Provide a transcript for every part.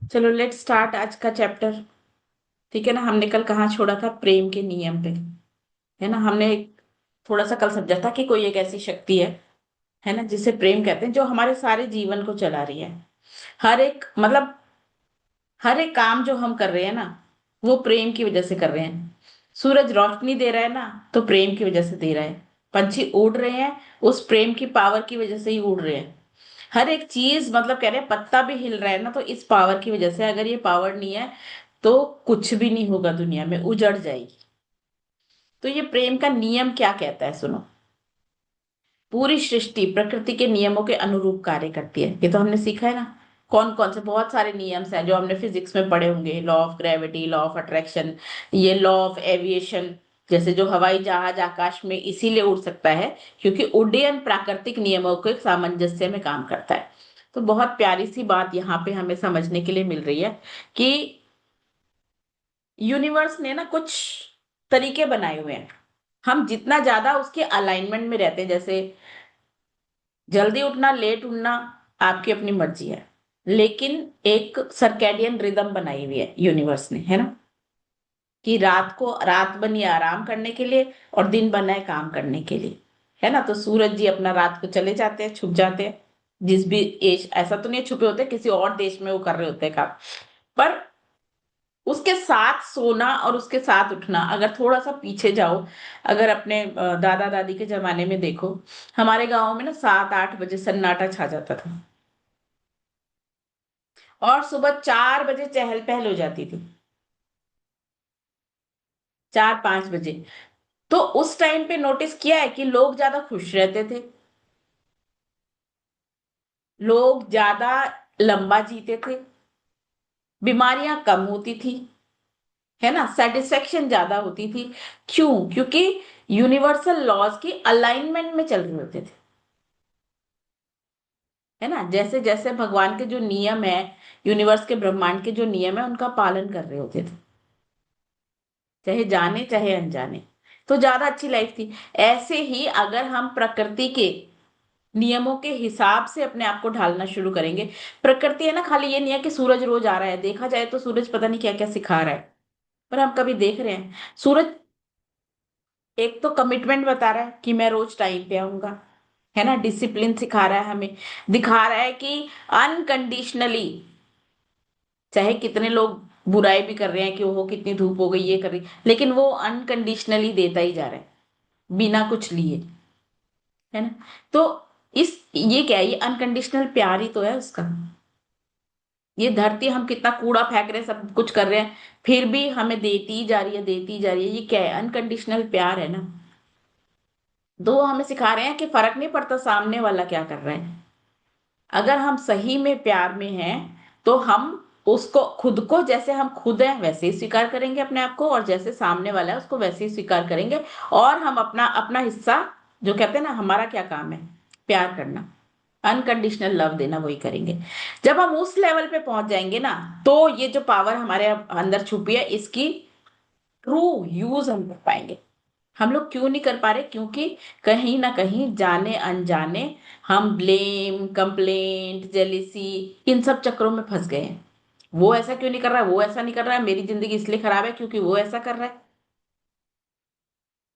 चलो let start आज का चैप्टर। ठीक है ना, हमने कल कहाँ छोड़ा था? प्रेम के नियम पे। है ना, हमने थोड़ा सा कल समझा था कि कोई एक ऐसी शक्ति है ना, जिसे प्रेम कहते हैं, जो हमारे सारे जीवन को चला रही है। हर एक मतलब हर एक काम जो हम कर रहे हैं ना, वो प्रेम की वजह से कर रहे हैं। सूरज रोशनी दे रहा है ना, तो प्रेम की वजह से दे रहा है। पंछी उड़ रहे हैं, उस प्रेम की पावर की वजह से ही उड़ रहे हैं। हर एक चीज मतलब कह रहे हैं, पत्ता भी हिल रहा है ना, तो इस पावर की वजह से। अगर ये पावर नहीं है तो कुछ भी नहीं होगा, दुनिया में उजड़ जाएगी। तो ये प्रेम का नियम क्या कहता है, सुनो। पूरी सृष्टि प्रकृति के नियमों के अनुरूप कार्य करती है, ये तो हमने सीखा है ना। कौन कौन से बहुत सारे नियम्स हैं जो हमने फिजिक्स में पढ़े होंगे। Law of gravity, law of attraction, ये लॉ ऑफ एविएशन। जैसे जो हवाई जहाज आकाश में इसीलिए उड़ सकता है क्योंकि उड्डयन प्राकृतिक नियमों के सामंजस्य में काम करता है। तो बहुत प्यारी सी बात यहाँ पे हमें समझने के लिए मिल रही है कि यूनिवर्स ने ना कुछ तरीके बनाए हुए हैं। हम जितना ज्यादा उसके अलाइनमेंट में रहते हैं, जैसे जल्दी उठना लेट उठना आपकी अपनी मर्जी है, लेकिन एक सर्केडियन रिदम बनाई हुई है यूनिवर्स ने, है ना। कि रात को रात बनी है आराम करने के लिए और दिन बना है काम करने के लिए। है ना, तो सूरज जी अपना रात को चले जाते हैं, छुप जाते हैं। जिस भी एज, ऐसा तो नहीं छुपे होते, किसी और देश में वो कर रहे होते हैं काम। पर उसके साथ सोना और उसके साथ उठना, अगर थोड़ा सा पीछे जाओ, अगर अपने दादा दादी के जमाने में देखो, हमारे गांव में ना 7-8 बजे सन्नाटा छा जाता था और सुबह 4 बजे चहल पहल हो जाती थी। 4-5 बजे। तो उस टाइम पे नोटिस किया है कि लोग ज्यादा खुश रहते थे, लोग ज्यादा लंबा जीते थे, बीमारियां कम होती थी, है ना, सेटिस्फेक्शन ज्यादा होती थी। क्यों? क्योंकि यूनिवर्सल लॉज की अलाइनमेंट में चल रहे होते थे। है ना, जैसे जैसे भगवान के जो नियम है, यूनिवर्स के ब्रह्मांड के जो नियम है, उनका पालन कर रहे होते थे, चाहे जाने चाहे अनजाने। तो ज्यादा अच्छी लाइफ थी। ऐसे ही अगर हम प्रकृति के नियमों के हिसाब से अपने आप को ढालना शुरू करेंगे। प्रकृति है ना, खाली ये नहीं है कि सूरज रोज आ रहा है। देखा जाए तो सूरज पता नहीं क्या क्या सिखा रहा है, पर हम कभी देख रहे हैं? सूरज एक तो कमिटमेंट बता रहा है कि मैं रोज टाइम पे आऊंगा, है ना, डिसिप्लिन सिखा रहा है हमें, दिखा रहा है कि अनकंडीशनली, चाहे कितने लोग बुराई भी कर रहे हैं कि ओहो कितनी धूप हो गई, ये कर रही, लेकिन वो अनकंडीशनली देता ही जा रहा है बिना कुछ लिए। है ना, तो इस ये क्या है? ये अनकंडीशनल प्यार ही तो है उसका। ये धरती, हम कितना कूड़ा फेंक रहे हैं, सब कुछ कर रहे हैं, फिर भी हमें देती ही जा रही है, देती ही जा रही है। ये क्या है? अनकंडीशनल प्यार है ना। दो हमें सिखा रहे हैं कि फर्क नहीं पड़ता सामने वाला क्या कर रहा है। अगर हम सही में प्यार में हैं, तो हम उसको, खुद को जैसे हम खुद हैं वैसे ही स्वीकार करेंगे अपने आप को, और जैसे सामने वाला है उसको वैसे ही स्वीकार करेंगे। और हम अपना अपना हिस्सा, जो कहते हैं ना, हमारा क्या काम है? प्यार करना, अनकंडीशनल लव देना, वही करेंगे। जब हम उस लेवल पे पहुंच जाएंगे ना, तो ये जो पावर हमारे अंदर छुपी है, इसकी ट्रू यूज हम कर पाएंगे। हम लोग क्यों नहीं कर पा रहे? क्योंकि कहीं ना कहीं जाने अनजाने हम ब्लेम, कंप्लेंट, जेलिसी, इन सब चक्रों में फंस गए हैं। वो ऐसा क्यों नहीं कर रहा है, वो ऐसा नहीं कर रहा है, मेरी जिंदगी इसलिए खराब है क्योंकि वो ऐसा कर रहा है,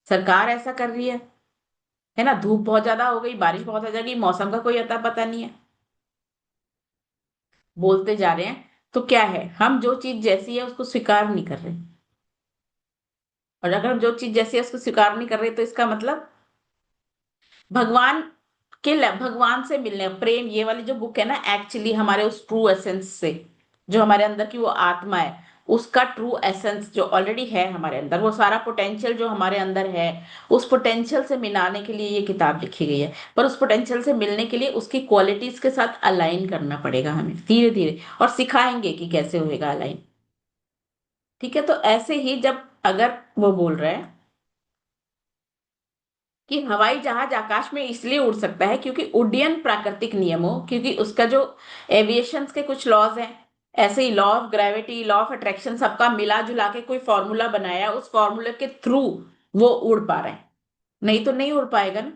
सरकार ऐसा कर रही है ना, धूप बहुत ज्यादा हो गई, बारिश बहुत हो जाएगी, मौसम का कोई अता पता नहीं है, बोलते जा रहे हैं। तो क्या है, हम जो चीज जैसी है उसको स्वीकार नहीं कर रहे। और अगर हम जो चीज जैसी है उसको स्वीकार नहीं कर रहे, तो इसका मतलब भगवान भगवान से मिलने, प्रेम, ये वाली जो बुक है ना, एक्चुअली हमारे उस ट्रू एसेंस से, जो हमारे अंदर की वो आत्मा है, उसका ट्रू एसेंस जो ऑलरेडी है हमारे अंदर, वो सारा पोटेंशियल जो हमारे अंदर है, उस पोटेंशियल से मिलाने के लिए ये किताब लिखी गई है। पर उस पोटेंशियल से मिलने के लिए उसकी क्वालिटीज के साथ अलाइन करना पड़ेगा हमें धीरे धीरे, और सिखाएंगे कि कैसे होएगा अलाइन। ठीक है, तो ऐसे ही जब, अगर वो बोल रहे हैं कि हवाई जहाज आकाश में इसलिए उड़ सकता है क्योंकि उड्डयन प्राकृतिक नियमों, क्योंकि उसका जो एविएशन के कुछ लॉज हैं, ऐसे ही law of gravity, law of attraction, सबका मिला जुला के कोई फॉर्मूला बनाया, उस फॉर्मूले के थ्रू वो उड़ पा रहे हैं। नहीं तो नहीं उड़ पाएगा ना।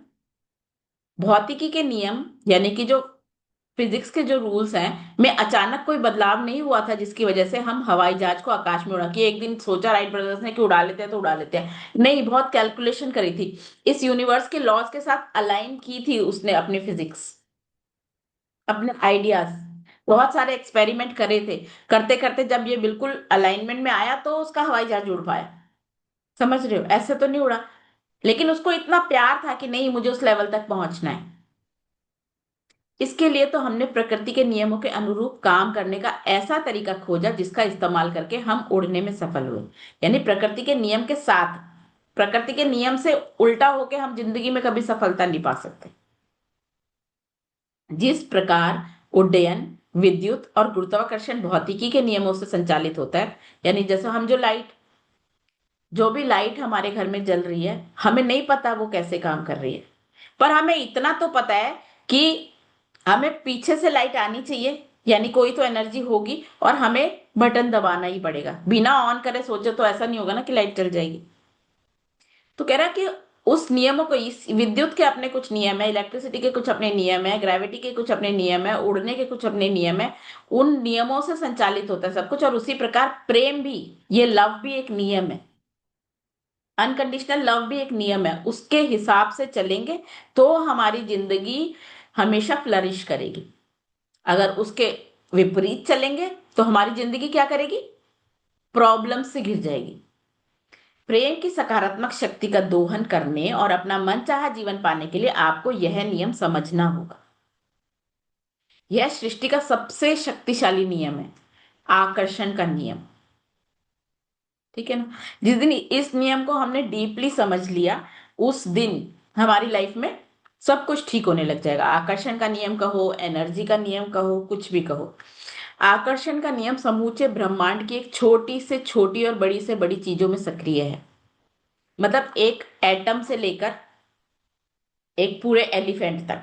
भौतिकी के नियम, यानी कि जो फिजिक्स के जो रूल्स हैं में अचानक कोई बदलाव नहीं हुआ था जिसकी वजह से हम हवाई जहाज को आकाश में उड़ा कि एक दिन सोचा राइट ब्रदर्स ने कि उड़ा लेते हैं तो उड़ा लेते हैं, नहीं, बहुत कैलकुलेशन करी थी, इस यूनिवर्स के लॉज के साथ अलाइन की थी उसने अपनी फिजिक्स, अपने आइडियाज, बहुत सारे एक्सपेरिमेंट करे थे, करते करते जब ये बिल्कुल अलाइनमेंट में आया तो उसका हवाई जहाज उड़ पाया। समझ रहे हो, ऐसे तो नहीं उड़ा, लेकिन उसको इतना प्यार था कि नहीं मुझे उस लेवल तक पहुंचना है। इसके लिए तो हमने प्रकृति के नियमों के अनुरूप काम करने का ऐसा तरीका खोजा जिसका इस्तेमाल करके हम उड़ने में सफल हुए। यानी प्रकृति के नियम के साथ, प्रकृति के नियम से उल्टा होके हम जिंदगी में कभी सफलता नहीं पा सकते। जिस प्रकार उड्डयन विद्युत और गुरुत्वाकर्षण भौतिकी के नियमों से संचालित होता है, यानी जैसे हम जो भी लाइट हमारे घर में जल रही है, हमें नहीं पता वो कैसे काम कर रही है, पर हमें इतना तो पता है कि हमें पीछे से लाइट आनी चाहिए, यानी कोई तो एनर्जी होगी और हमें बटन दबाना ही पड़ेगा, बिना ऑन करे सोचे तो ऐसा नहीं होगा ना कि लाइट चल जाएगी। तो कह रहा है कि उस नियमों को, इस विद्युत के अपने कुछ नियम है, इलेक्ट्रिसिटी के कुछ अपने नियम है, ग्रेविटी के कुछ अपने नियम है, उड़ने के कुछ अपने नियम है, उन नियमों से संचालित होता है सब कुछ। और उसी प्रकार प्रेम भी, ये लव भी एक नियम है, अनकंडीशनल लव भी एक नियम है, उसके हिसाब से चलेंगे तो हमारी जिंदगी हमेशा फ्लरिश करेगी। अगर उसके विपरीत चलेंगे तो हमारी जिंदगी क्या करेगी, प्रॉब्लम से घिर जाएगी। प्रेम की सकारात्मक शक्ति का दोहन करने और अपना मनचाहा जीवन पाने के लिए आपको यह नियम समझना होगा। यह सृष्टि का सबसे शक्तिशाली नियम है, आकर्षण का नियम। ठीक है ना। जिस दिन इस नियम को हमने डीपली समझ लिया, उस दिन हमारी लाइफ में सब कुछ ठीक होने लग जाएगा। आकर्षण का नियम कहो, एनर्जी का नियम कहो, कुछ भी कहो। आकर्षण का नियम समूचे ब्रह्मांड की एक छोटी से छोटी और बड़ी से बड़ी चीजों में सक्रिय है। मतलब एक एटम से लेकर एक पूरे एलिफेंट तक,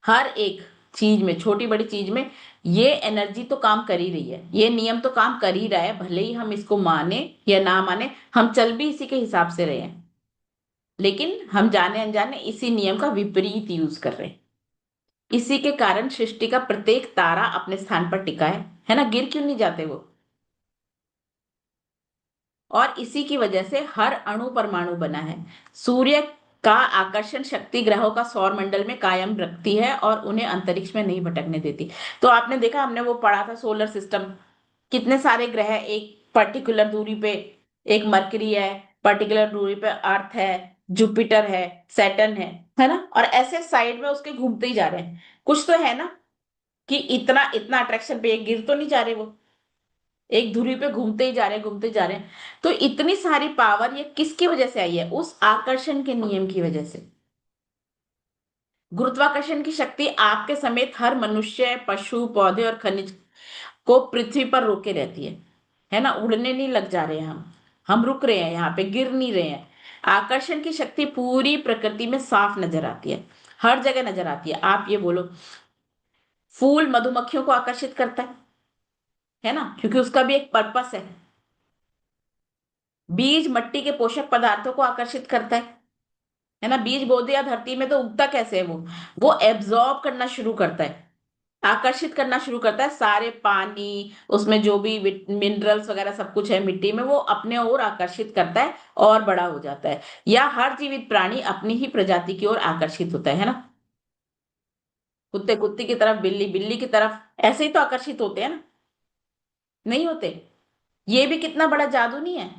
हर एक चीज में, छोटी बड़ी चीज में ये एनर्जी तो काम कर ही रही है, ये नियम तो काम कर ही रहा है, भले ही हम इसको माने या ना माने, हम चल भी इसी के हिसाब से रहे हैं, लेकिन हम जाने अनजाने इसी नियम का विपरीत यूज कर रहे हैं। इसी के कारण सृष्टि का प्रत्येक तारा अपने स्थान पर टिका है ना, गिर क्यों नहीं जाते वो। और इसी की वजह से हर अणु परमाणु बना है। सूर्य का आकर्षण शक्ति ग्रहों का सौर मंडल में कायम रखती है और उन्हें अंतरिक्ष में नहीं भटकने देती। तो आपने देखा, हमने वो पढ़ा था सोलर सिस्टम, कितने सारे ग्रह हैं, एक पर्टिकुलर दूरी पे, एक मरकरी है, पर्टिकुलर दूरी पे अर्थ है, जुपिटर है, सैटर्न है ना, और ऐसे साइड में उसके घूमते ही जा रहे हैं। कुछ तो है ना कि इतना इतना अट्रैक्शन पे, एक गिर तो नहीं जा रहे वो, एक धुरी पे घूमते ही जा रहे हैं, घूमते जा रहे हैं। तो इतनी सारी पावर ये किसकी वजह से आई है, उस आकर्षण के नियम की वजह से। गुरुत्वाकर्षण की शक्ति आपके समेत हर मनुष्य, पशु, पौधे और खनिज को पृथ्वी पर रोके रहती है ना, उड़ने नहीं लग जा रहे हैं हम रुक रहे हैं यहाँ पे, गिर नहीं रहे हैं। आकर्षण की शक्ति पूरी प्रकृति में साफ नजर आती है, हर जगह नजर आती है। आप ये बोलो, फूल मधुमक्खियों को आकर्षित करता है ना, क्योंकि उसका भी एक पर्पस है। बीज मट्टी के पोषक पदार्थों को आकर्षित करता है ना, बीज बो दिया धरती में तो उगता कैसे है वो एब्जॉर्ब करना शुरू करता है, आकर्षित करना शुरू करता है सारे पानी, उसमें जो भी मिनरल्स वगैरह सब कुछ है मिट्टी में, वो अपने ओर आकर्षित करता है और बड़ा हो जाता है। या हर जीवित प्राणी अपनी ही प्रजाति की ओर आकर्षित होता है ना, कुत्ते कुत्ते की तरफ, बिल्ली बिल्ली की तरफ, ऐसे ही तो आकर्षित होते हैं ना, नहीं होते। ये भी कितना बड़ा जादू नहीं है।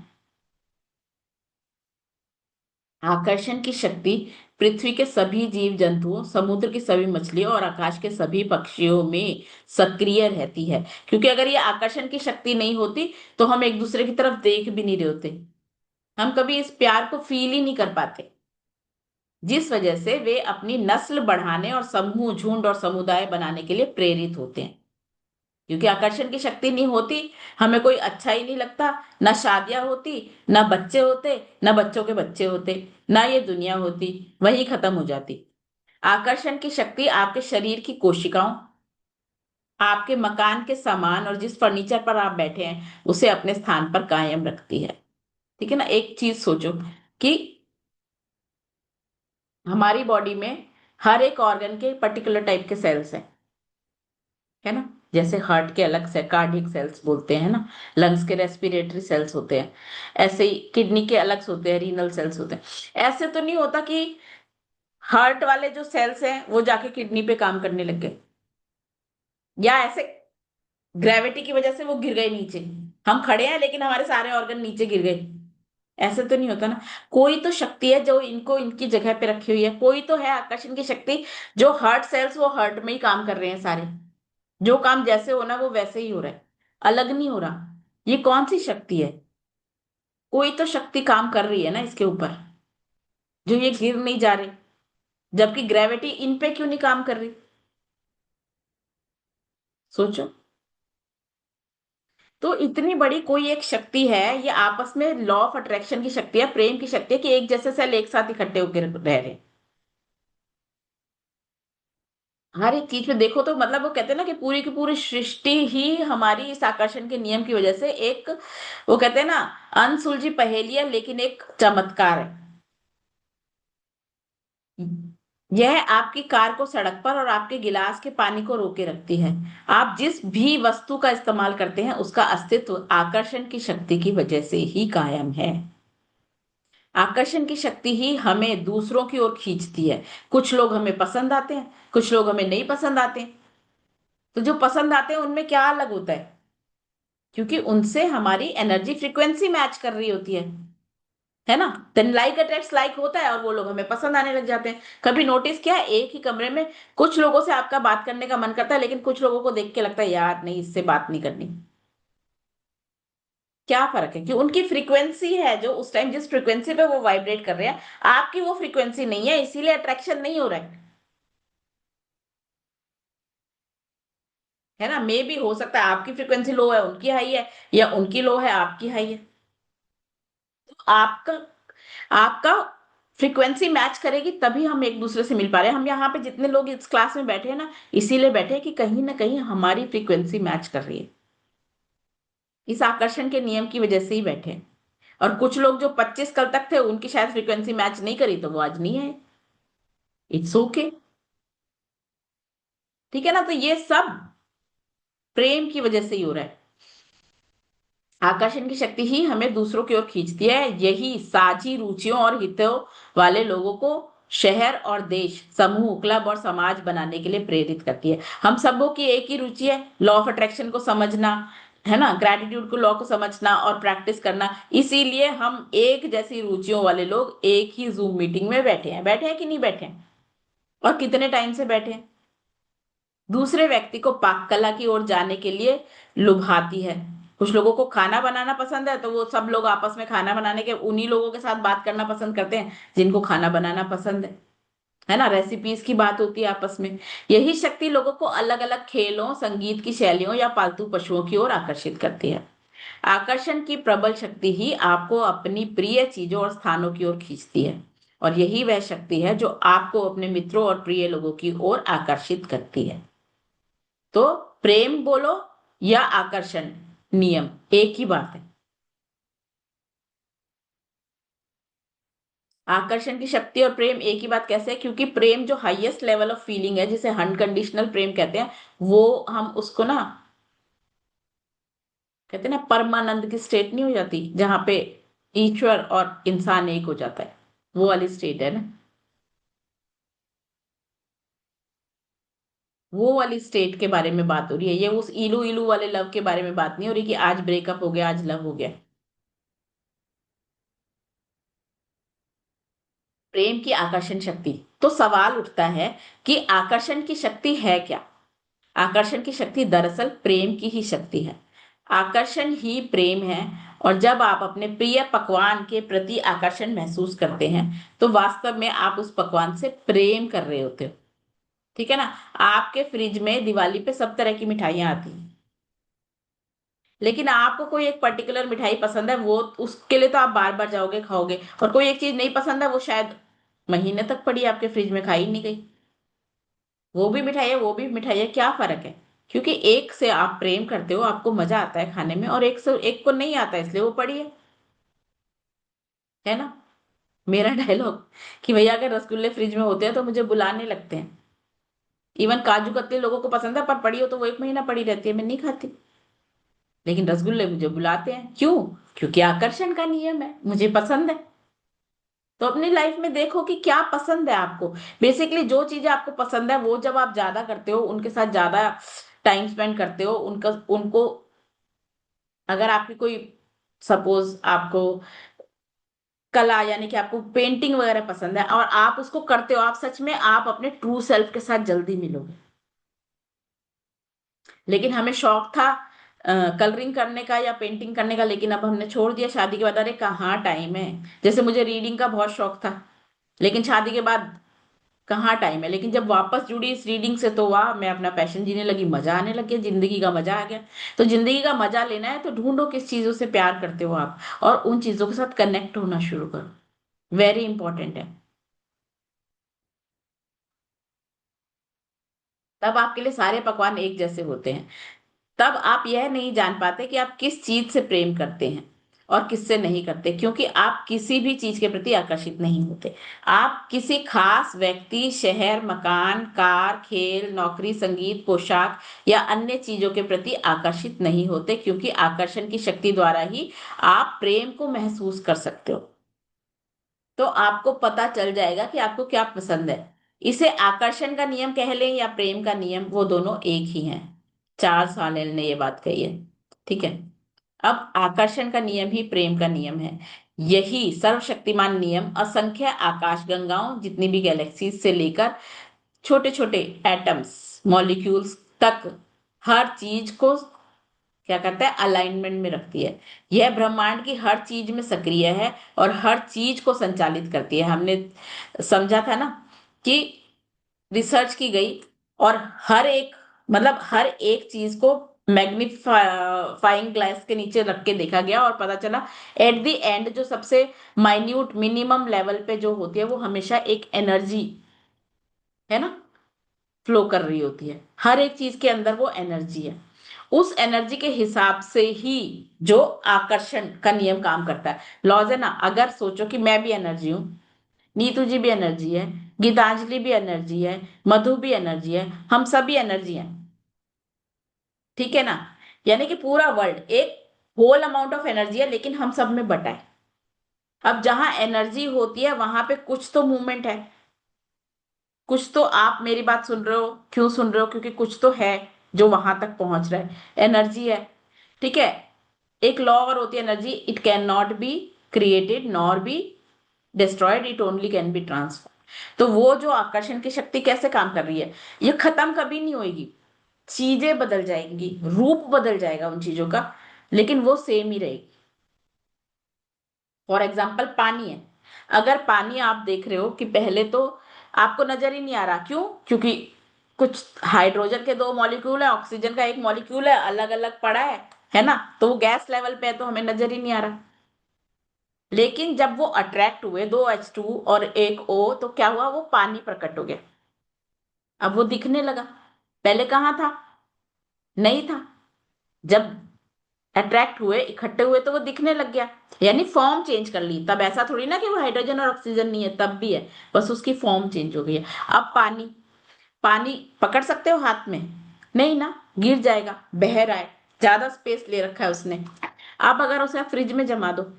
आकर्षण की शक्ति पृथ्वी के सभी जीव जंतुओं, समुद्र की सभी मछलियों और आकाश के सभी पक्षियों में सक्रिय रहती है। क्योंकि अगर ये आकर्षण की शक्ति नहीं होती तो हम एक दूसरे की तरफ देख भी नहीं रहे होते, हम कभी इस प्यार को फील ही नहीं कर पाते, जिस वजह से वे अपनी नस्ल बढ़ाने और समूह, झुंड और समुदाय बनाने के लिए प्रेरित होते हैं। क्योंकि आकर्षण की शक्ति नहीं होती, हमें कोई अच्छा ही नहीं लगता, ना शादियां होती, ना बच्चे होते, ना बच्चों के बच्चे होते, ना ये दुनिया होती, वही खत्म हो जाती। आकर्षण की शक्ति आपके शरीर की कोशिकाओं, आपके मकान के सामान और जिस फर्नीचर पर आप बैठे हैं उसे अपने स्थान पर कायम रखती है। ठीक है ना। एक चीज सोचो कि हमारी बॉडी में हर एक ऑर्गन के पर्टिकुलर टाइप के सेल्स हैं, है ना। जैसे हार्ट के अलग से कार्डियक सेल्स बोलते हैं ना, लंग्स के रेस्पिरेटरी सेल्स होते हैं, ऐसे ही किडनी के अलग से होते हैं, रीनल सेल्स होते हैं। ऐसे तो नहीं होता कि हार्ट वाले जो सेल्स हैं वो जाके किडनी पे काम करने लग गए, या ऐसे ग्रेविटी की वजह से वो गिर गए नीचे, हम खड़े हैं लेकिन हमारे सारे ऑर्गन नीचे गिर गए। ऐसे तो नहीं होता ना। कोई तो शक्ति है जो इनको इनकी जगह पे रखी हुई है, कोई तो है आकर्षण की शक्ति, जो हार्ट सेल्स वो हार्ट में ही काम कर रहे हैं सारे, जो काम जैसे होना वो वैसे ही हो रहा है, अलग नहीं हो रहा। ये कौन सी शक्ति है? कोई तो शक्ति काम कर रही है ना इसके ऊपर, जो ये गिर नहीं जा रहे, जबकि ग्रेविटी इन पे क्यों नहीं काम कर रही? सोचो। तो इतनी बड़ी कोई एक शक्ति है, ये आपस में लॉ ऑफ अट्रैक्शन की शक्ति है, प्रेम की शक्ति है, कि एक जैसे सेल एक साथ इकट्ठे होकर रह रहे हैं। हर एक चीज में देखो तो मतलब वो कहते हैं ना कि पूरी की पूरी सृष्टि ही हमारी इस आकर्षण के नियम की वजह से एक, वो कहते हैं ना, अनसुलझी पहेली है लेकिन एक चमत्कार है। यह आपकी कार को सड़क पर और आपके गिलास के पानी को रोके रखती है। आप जिस भी वस्तु का इस्तेमाल करते हैं उसका अस्तित्व आकर्षण की शक्ति की वजह से ही कायम है। आकर्षण की शक्ति ही हमें दूसरों की ओर खींचती है। कुछ लोग हमें पसंद आते हैं, कुछ लोग हमें नहीं पसंद आते। तो जो पसंद आते हैं उनमें क्या अलग होता है? क्योंकि उनसे हमारी एनर्जी फ्रीक्वेंसी मैच कर रही होती है ना। देन लाइक अट्रैक्ट्स लाइक होता है और वो लोग हमें पसंद आने लग जाते हैं। कभी नोटिस किया है, एक ही कमरे में कुछ लोगों से आपका बात करने का मन करता है, लेकिन कुछ लोगों को देख के लगता है यार नहीं, इससे बात नहीं करनी। क्या फर्क है? कि उनकी फ्रीक्वेंसी है, जो उस टाइम जिस फ्रीक्वेंसी पे वो वाइब्रेट कर रहे हैं, आपकी वो फ्रीक्वेंसी नहीं है, इसीलिए अट्रैक्शन नहीं हो रहा है ना। मे भी हो सकता है आपकी फ्रीक्वेंसी लो है उनकी हाई है, या उनकी लो है आपकी हाई है। तो आपका आपका फ्रीक्वेंसी मैच करेगी तभी हम एक दूसरे से मिल पा रहे हैं। हम यहाँ पे जितने लोग इस क्लास में बैठे हैं ना, इसीलिए बैठे हैं कि कहीं ना कहीं हमारी फ्रीक्वेंसी मैच कर रही है, इस आकर्षण के नियम की वजह से ही बैठे हैं। और कुछ लोग जो 25 कल तक थे उनकी शायद फ्रीक्वेंसी मैच नहीं करी तो वो आज नहीं है। It's okay. ठीक है ना। तो ये सब प्रेम की वजह से ही हो रहा है। आकर्षण की शक्ति ही हमें दूसरों की ओर खींचती है, यही साझी रुचियों और हितों वाले लोगों को शहर और देश, समूह, क्लब और समाज बनाने के लिए प्रेरित करती है। हम सबों की एक ही रुचि है, लॉ ऑफ अट्रैक्शन को समझना, है ना, ग्रेटिट्यूड को, लॉ को समझना और प्रैक्टिस करना। इसीलिए हम एक जैसी रुचियों वाले लोग एक ही जूम मीटिंग में बैठे हैं। बैठे हैं कि नहीं बैठे हैं? और कितने टाइम से बैठे हैं? दूसरे व्यक्ति को पाक कला की ओर जाने के लिए लुभाती है। कुछ लोगों को खाना बनाना पसंद है तो वो सब लोग आपस में खाना बनाने के उन्हीं लोगों के साथ बात करना पसंद करते हैं जिनको खाना बनाना पसंद है ना। रेसिपीज की बात होती है आपस में। यही शक्ति लोगों को अलग अलग खेलों, संगीत की शैलियों या पालतू पशुओं की ओर आकर्षित करती है। आकर्षण की प्रबल शक्ति ही आपको अपनी प्रिय चीजों और स्थानों की ओर खींचती है, और यही वह शक्ति है जो आपको अपने मित्रों और प्रिय लोगों की ओर आकर्षित करती है। तो प्रेम बोलो या आकर्षण, नियम एक ही बात है। आकर्षण की शक्ति और प्रेम एक ही बात कैसे है? क्योंकि प्रेम जो हाईएस्ट लेवल ऑफ फीलिंग है, जिसे अनकंडीशनल प्रेम कहते हैं, वो हम उसको ना कहते हैं ना, परमानंद की स्टेट नहीं हो जाती जहां पे ईश्वर और इंसान एक हो जाता है, वो वाली स्टेट है ना। वो वाली स्टेट के बारे में बात हो रही है, ये उस इलू इलू वाले लव के बारे में बात नहीं हो रही कि आज ब्रेकअप हो गया, आज लव हो गया। प्रेम की आकर्षण शक्ति। तो सवाल उठता है कि आकर्षण की शक्ति है क्या? आकर्षण की शक्ति दरअसल प्रेम की ही शक्ति है। आकर्षण ही प्रेम है। और जब आप अपने प्रिय पकवान के प्रति आकर्षण महसूस करते हैं तो वास्तव में आप उस पकवान से प्रेम कर रहे होते हो। ठीक है ना। आपके फ्रिज में दिवाली पे सब तरह की मिठाइयां आती हैं, लेकिन आपको कोई एक पर्टिकुलर मिठाई पसंद है, वो उसके लिए तो आप बार बार जाओगे खाओगे। और कोई एक चीज नहीं पसंद है, वो शायद महीने तक पड़ी आपके फ्रिज में, खाई नहीं गई। वो भी मिठाई है, वो भी मिठाई है, क्या फर्क है? क्योंकि एक से आप प्रेम करते हो, आपको मजा आता है खाने में, और एक से एक को नहीं आता इसलिए वो पड़ी है ना। मेरा डायलॉग कि भैया अगर रसगुल्ले फ्रिज में होते हैं तो मुझे बुलाने लगते हैं। इवन काजू कतली लोगों को पसंद है, पर पड़ी हो तो वो 1 महीना पड़ी रहती है, मैं नहीं खाती। लेकिन रसगुल्ले मुझे बुलाते हैं, क्यों? क्योंकि आकर्षण का नियम है, मुझे पसंद है। तो अपनी लाइफ में देखो कि क्या पसंद है आपको। बेसिकली जो चीजें आपको पसंद है वो जब आप ज्यादा करते हो, उनके साथ ज्यादा टाइम स्पेंड करते हो, उनका उनको, अगर आपकी कोई, सपोज आपको कला यानी कि आपको पेंटिंग वगैरह पसंद है और आप उसको करते हो, आप सच में आप अपने ट्रू सेल्फ के साथ जल्दी मिलोगे। लेकिन हमें शौक था कलरिंग करने का या पेंटिंग करने का, लेकिन अब हमने छोड़ दिया शादी के बाद। अरे कहाँ टाइम है। जैसे मुझे रीडिंग का बहुत शौक था, लेकिन शादी के बाद कहाँ टाइम है। लेकिन जब वापस जुड़ी इस रीडिंग से तो वाह, मैं अपना पैशन जीने लगी, मजा आने लग गया, जिंदगी का मजा आ गया। तो जिंदगी का मजा लेना है तो ढूंढो किस चीजों से प्यार करते हो आप, और उन चीजों के साथ कनेक्ट होना शुरू करो। वेरी इंपॉर्टेंट है। तब आपके लिए सारे पकवान एक जैसे होते हैं। तब आप यह नहीं जान पाते कि आप किस चीज से प्रेम करते हैं और किससे नहीं करते, क्योंकि आप किसी भी चीज के प्रति आकर्षित नहीं होते। आप किसी खास व्यक्ति, शहर, मकान, कार, खेल, नौकरी, संगीत, पोशाक या अन्य चीजों के प्रति आकर्षित नहीं होते, क्योंकि आकर्षण की शक्ति द्वारा ही आप प्रेम को महसूस कर सकते हो। तो आपको पता चल जाएगा कि आपको क्या पसंद है। इसे आकर्षण का नियम कह लें या प्रेम का नियम, वो दोनों एक ही हैं। चार्ल्स हानेल ने ये बात कही है। ठीक है। अब आकर्षण का नियम ही प्रेम का नियम है। यही सर्वशक्तिमान नियम असंख्य आकाशगंगाओं, जितनी भी गैलेक्सीज से लेकर छोटे छोटे एटम्स, मॉलिक्यूल्स तक, हर चीज को क्या करता है, अलाइनमेंट में रखती है। यह ब्रह्मांड की हर चीज में सक्रिय है और हर चीज को संचालित करती है। हमने समझा था ना कि रिसर्च की गई, और हर एक, मतलब हर एक चीज को मैग्नीफाइंग ग्लास के नीचे रख के देखा गया, और पता चला एट द एंड जो सबसे माइन्यूट मिनिमम लेवल पे जो होती है, वो हमेशा एक एनर्जी, है ना, फ्लो कर रही होती है। हर एक चीज के अंदर वो एनर्जी है। उस एनर्जी के हिसाब से ही जो आकर्षण का नियम काम करता है, लॉज है ना। अगर सोचो कि मैं भी एनर्जी हूं, नीतू जी भी एनर्जी है, गीतांजलि भी एनर्जी है, मधु भी एनर्जी है, हम सभी एनर्जी हैं। ठीक है ना। यानी कि पूरा वर्ल्ड एक होल अमाउंट ऑफ एनर्जी है, लेकिन हम सब में बटा है। अब जहां एनर्जी होती है वहां पे कुछ तो मूवमेंट है, कुछ तो, आप मेरी बात सुन रहे हो, क्यों सुन रहे हो, क्योंकि कुछ तो है जो वहां तक पहुंच रहा है, एनर्जी है। ठीक है। एक लॉ और होती है energy, it can not be created nor be destroyed, it only can be transfer. तो वो जो आकर्षण की शक्ति कैसे काम कर रही है, ये खत्म कभी नहीं होगी। चीजें बदल जाएंगी, रूप बदल जाएगा उन चीजों का, लेकिन वो सेम ही रहेगी। फॉर एग्जाम्पल पानी है। अगर पानी आप देख रहे हो कि पहले तो आपको नजर ही नहीं आ रहा, क्यों? क्योंकि कुछ हाइड्रोजन के 2 मॉलिक्यूल है, ऑक्सीजन का 1 मॉलिक्यूल है, अलग अलग पड़ा है ना, तो वो गैस लेवल पे है, तो हमें नजर ही नहीं आ रहा। लेकिन जब वो अट्रैक्ट हुए, 2 H2 और 1 O, तो क्या हुआ, वो पानी प्रकट हो गया। अब वो दिखने लगा। पहले कहाँ था? नहीं था। जब अट्रैक्ट हुए, इकट्ठे हुए, तो वो दिखने लग गया। यानी फॉर्म चेंज कर ली। तब ऐसा थोड़ी ना कि वो हाइड्रोजन और ऑक्सीजन नहीं है, तब भी है, बस उसकी फॉर्म चेंज हो गई है। अब पानी, पानी पकड़ सकते हो हाथ में? नहीं ना, गिर जाएगा, बह रहा है, ज्यादा स्पेस ले रखा है उसने। अब अगर उसे फ्रिज में जमा दो,